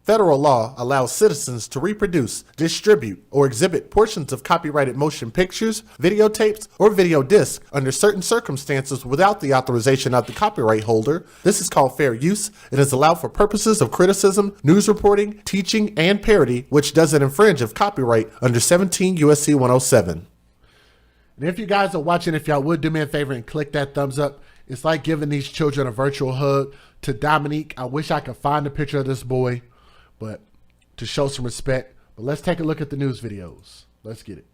Federal law allows citizens to reproduce, distribute, or exhibit portions of copyrighted motion pictures, videotapes, or video discs under certain circumstances without the authorization of the copyright holder. This is called fair use. It is allowed for purposes of criticism, news reporting, teaching, and parody, which doesn't infringe of copyright under 17 U.S.C. 107. And if you guys are watching, if y'all would do me a favor and click that thumbs up. It's like giving these children a virtual hug. To Dominique, I wish I could find a picture of this boy, but to show some respect. But let's take a look at the news videos. Let's get it.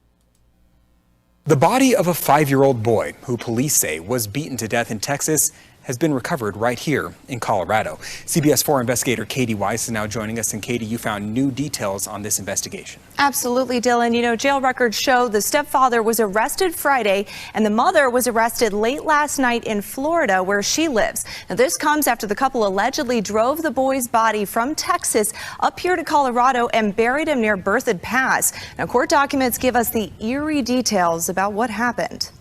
The body of a 5-year-old boy who police say was beaten to death in Texas has been recovered right here in Colorado. CBS 4 investigator Katie Weiss is now joining us. And Katie, you found new details on this investigation.
Absolutely, Dylan. You know, jail records show the stepfather was arrested Friday and the mother was arrested late last night in Florida, where she lives. Now, this comes after the couple allegedly drove the boy's body from Texas up here to Colorado and buried him near Berthoud Pass. Now, court documents give us the eerie details about what happened.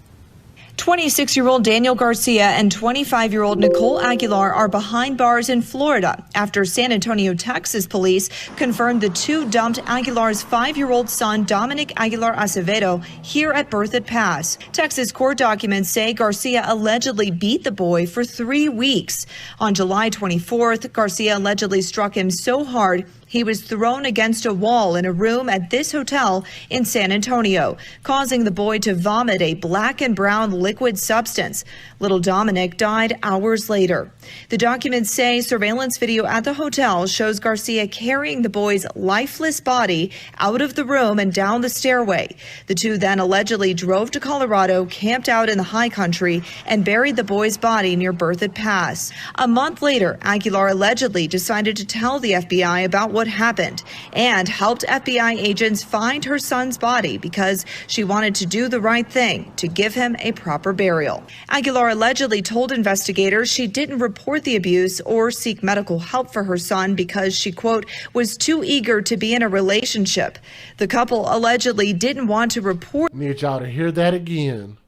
26-year-old Daniel Garcia and 25-year-old Nicole Aguilar are behind bars in Florida after San Antonio, Texas police confirmed the two dumped Aguilar's 5-year-old son, Dominic Aguilar Acevedo, here at Berthoud Pass. Texas court documents say Garcia allegedly beat the boy for 3 weeks. On July 24th, Garcia allegedly struck him so hard He was thrown against a wall in a room at this hotel in San Antonio, causing the boy to vomit a black and brown liquid substance. Little Dominic died hours later. The documents say surveillance video at the hotel shows Garcia carrying the boy's lifeless body out of the room and down the stairway. The two then allegedly drove to Colorado, camped out in the high country, and buried the boy's body near Berthoud Pass. A month later, Aguilar allegedly decided to tell the FBI about what happened and helped FBI agents find her son's body because she wanted to do the right thing to give him a proper burial. Aguilar allegedly told investigators she didn't report the abuse or seek medical help for her son because she, quote, was too eager to be in a relationship. The couple allegedly didn't want to report.
Need y'all to hear that again.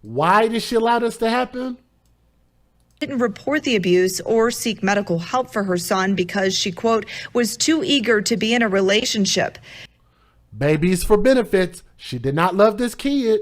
Why did she allow this to happen?
Didn't report the abuse or seek medical help for her son because she, quote, was too eager to be in a relationship.
Babies for benefits. She did not love this kid.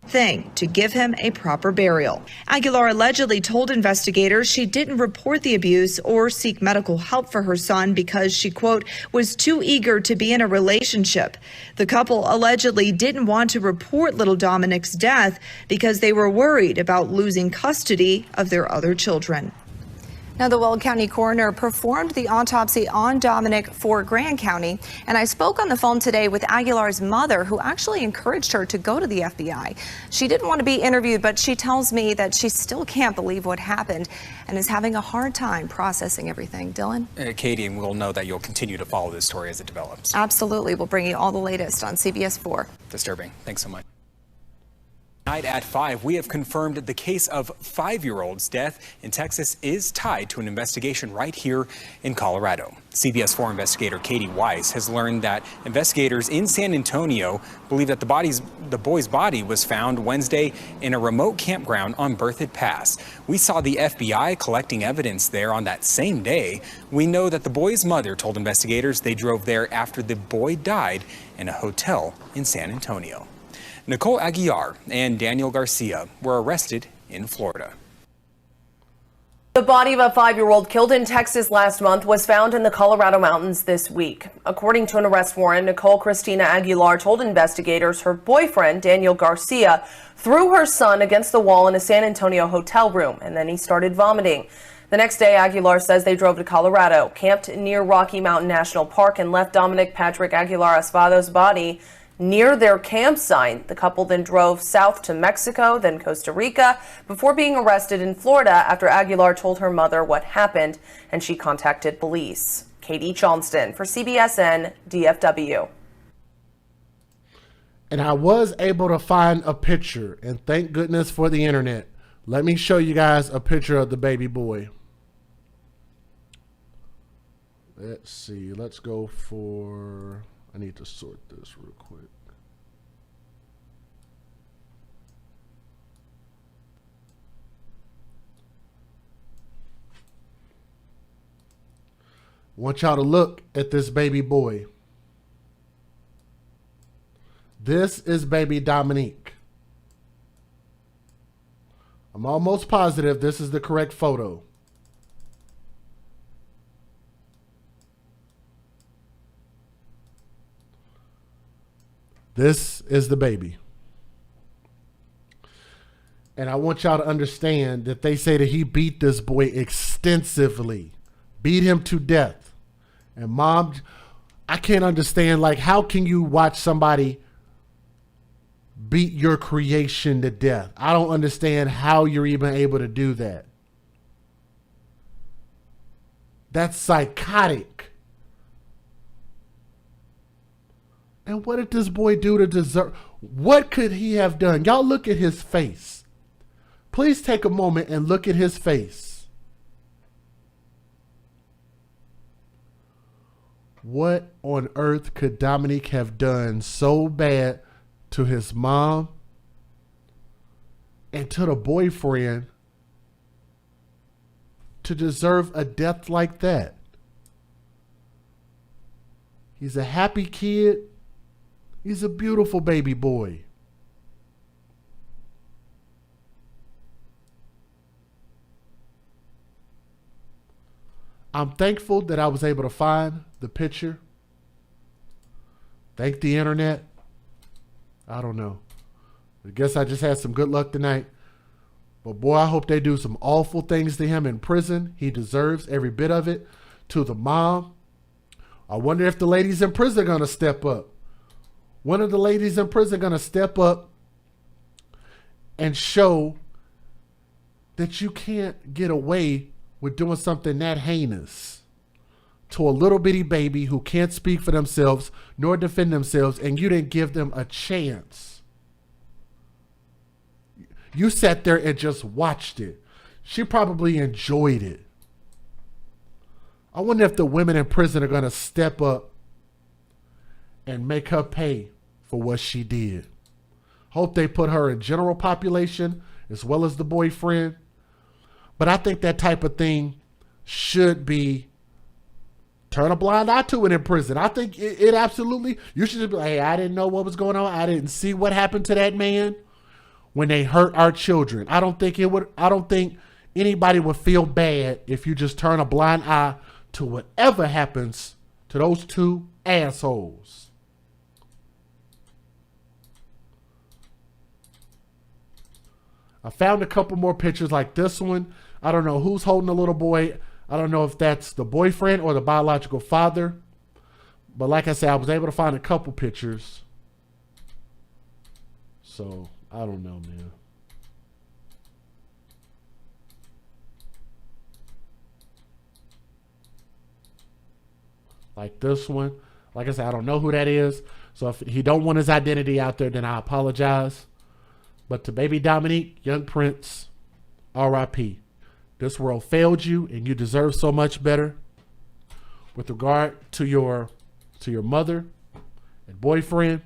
Thing to give him a proper burial. Aguilar allegedly told investigators she didn't report the abuse or seek medical help for her son because she, quote, was too eager to be in a relationship. The couple allegedly didn't want to report little Dominic's death because they were worried about losing custody of their other children.
Now, the Weld County coroner performed the autopsy on Dominic for Grand County, and I spoke on the phone today with Aguilar's mother, who actually encouraged her to go to the FBI. She didn't want to be interviewed, but she tells me that she still can't believe what happened and is having a hard time processing everything. Dylan?
Katie, and we'll know that you'll continue to follow this story as it develops.
Absolutely. We'll bring you all the latest on CBS 4.
Disturbing. Thanks so much. Tonight at 5, we have confirmed the case of 5-year-old's death in Texas is tied to an investigation right here in Colorado. CBS 4 investigator Katie Weiss has learned that investigators in San Antonio believe that the boy's body was found Wednesday in a remote campground on Berthoud Pass. We saw the FBI collecting evidence there on that same day. We know that the boy's mother told investigators they drove there after the boy died in a hotel in San Antonio. Nicole Aguilar and Daniel Garcia were arrested in Florida.
The body of a 5-year-old killed in Texas last month was found in the Colorado mountains this week. According to an arrest warrant, Nicole Christina Aguilar told investigators her boyfriend, Daniel Garcia, threw her son against the wall in a San Antonio hotel room, and then he started vomiting. The next day, Aguilar says they drove to Colorado, camped near Rocky Mountain National Park, and left Dominic Patrick Aguilar Asfado's body near their campsite. The couple then drove south to Mexico, then Costa Rica, before being arrested in Florida after Aguilar told her mother what happened and she contacted police. Katie Johnston for CBSN DFW.
And I was able to find a picture, and thank goodness for the internet. Let me show you guys a picture of the baby boy. Let's see. Let's go for... I need to sort this real quick. I want y'all to look at this baby boy. This is baby Dominique. I'm almost positive this is the correct photo. This is the baby. And I want y'all to understand that they say that he beat this boy extensively. Beat him to death. And mom, I can't understand, like, how can you watch somebody beat your creation to death? I don't understand how you're even able to do that. That's psychotic. And what did this boy do to deserve? What could he have done? Y'all look at his face. Please take a moment and look at his face. What on earth could Dominique have done so bad to his mom and to the boyfriend to deserve a death like that? He's a happy kid. He's a beautiful baby boy. I'm thankful that I was able to find the picture. Thank the internet. I don't know. I guess I just had some good luck tonight. But boy, I hope they do some awful things to him in prison. He deserves every bit of it. To the mom, I wonder if the ladies in prison are going to step up. One of the ladies in prison going to step up and show that you can't get away with doing something that heinous to a little bitty baby who can't speak for themselves nor defend themselves, and you didn't give them a chance. You sat there and just watched it. She probably enjoyed it. I wonder if the women in prison are going to step up and make her pay for what she did. Hope they put her in general population as well as the boyfriend. But I think that type of thing should be turn a blind eye to it in prison. I think it absolutely, you should just be like, hey, I didn't know what was going on. I didn't see what happened to that man when they hurt our children. I don't think anybody would feel bad if you just turn a blind eye to whatever happens to those two assholes. I found a couple more pictures like this one. I don't know who's holding the little boy. I don't know if that's the boyfriend or the biological father. But like I said, I was able to find a couple pictures. So, I don't know, man. Like this one. Like I said, I don't know who that is. So if he don't want his identity out there, then I apologize. But to baby Dominique, young prince, R.I.P. This world failed you and you deserve so much better. With regard to your mother and boyfriend,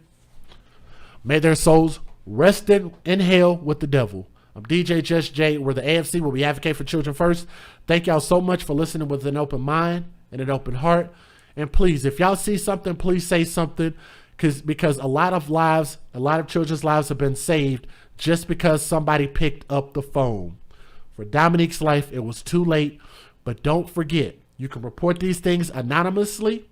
may their souls rest in hell with the devil. I'm DJ Just J, where the AFC will be advocate for children first. Thank y'all so much for listening with an open mind and an open heart. And please, if y'all see something, please say something, because a lot of children's lives have been saved just because somebody picked up the phone. For Dominique's life, it was too late, but don't forget, you can report these things anonymously,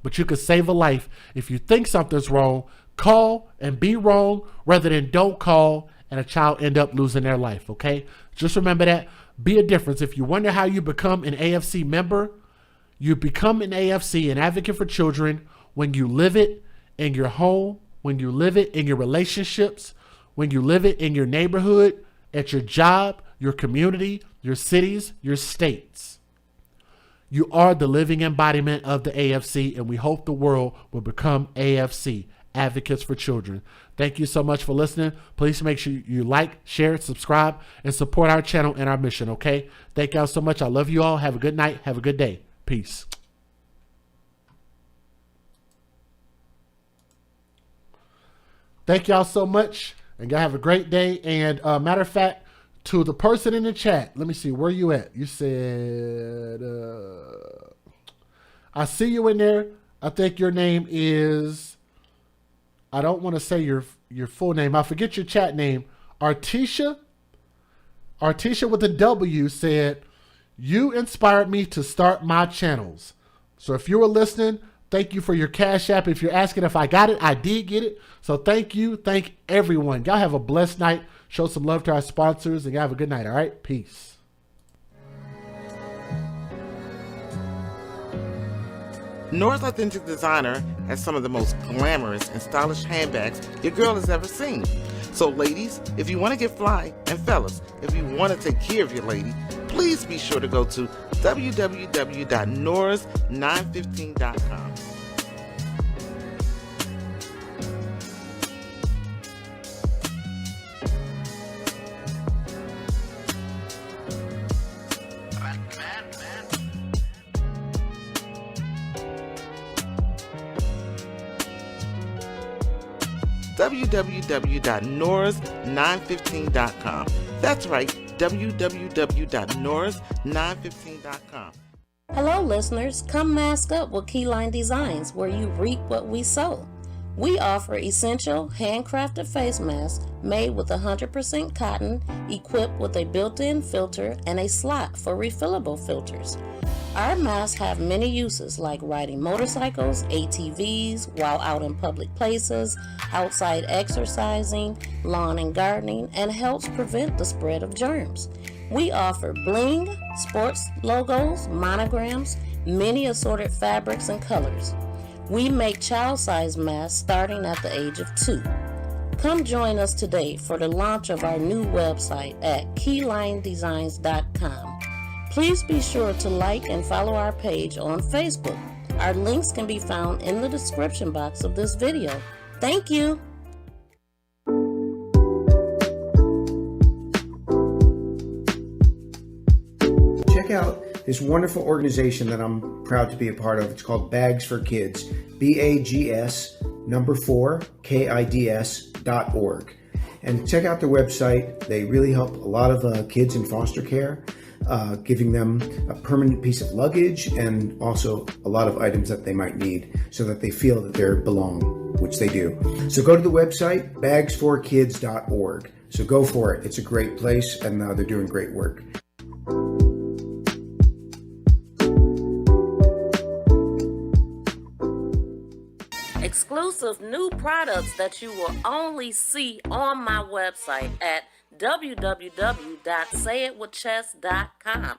but you can save a life. If you think something's wrong, call and be wrong rather than don't call and a child end up losing their life, okay? Just remember that. Be a difference. If you wonder how you become an AFC member, you become an AFC, an advocate for children, when you live it in your home, when you live it in your relationships, when you live it in your neighborhood, at your job, your community, your cities, your states. You are the living embodiment of the AFC, and we hope the world will become AFC, Advocates for Children. Thank you so much for listening. Please make sure you like, share, subscribe, and support our channel and our mission, okay? Thank y'all so much. I love you all. Have a good night. Have a good day. Peace. Thank y'all so much, and y'all have a great day. And matter of fact, to the person in the chat, let me see, where you at? You said, I see you in there. I think your name is, I don't want to say your full name. I forget your chat name. Artisha with a W said, you inspired me to start my channels. So if you were listening, thank you for your Cash App. If you're asking if I got it, I did get it. So thank you. Thank everyone. Y'all have a blessed night. Show some love to our sponsors, and y'all have a good night, all right? Peace.
Nora's Authentic Designer has some of the most glamorous and stylish handbags your girl has ever seen. So ladies, if you want to get fly, and fellas, if you want to take care of your lady, please be sure to go to www.noras915.com. www.noras915.com. That's right, www.noras915.com.
Hello listeners, come mask up with Keyline Designs, where you reap what we sow. We offer essential handcrafted face masks made with 100% cotton, equipped with a built-in filter and a slot for refillable filters. Our masks have many uses like riding motorcycles, ATVs, while out in public places, outside exercising, lawn and gardening, and helps prevent the spread of germs. We offer bling, sports logos, monograms, many assorted fabrics and colors. We make child-size masks starting at the age of 2. Come join us today for the launch of our new website at keylinedesigns.com. Please be sure to like and follow our page on Facebook. Our links can be found in the description box of this video. Thank you.
Check out this wonderful organization that I'm proud to be a part of. It's called Bags for Kids, BAGS4KIDS.org. And check out their website. They really help a lot of kids in foster care, giving them a permanent piece of luggage and also a lot of items that they might need so that they feel that they belong, which they do. So go to the website, bags4kids.org. So go for it. It's a great place and they're doing great work.
Exclusive new products that you will only see on my website at www.sayitwithchess.com.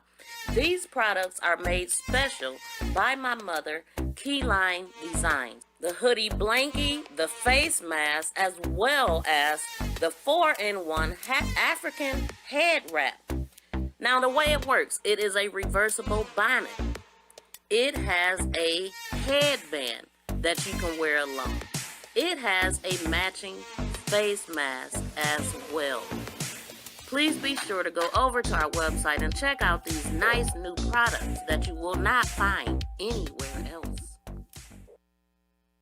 These products are made special by my mother, Keyline Designs. The hoodie blankie, the face mask, as well as the 4-in-1 African head wrap. Now the way it works, it is a reversible bonnet. It has a headband that you can wear alone. It has a matching face mask as well. Please be sure to go over to our website and check out these nice new products that you will not find anywhere else.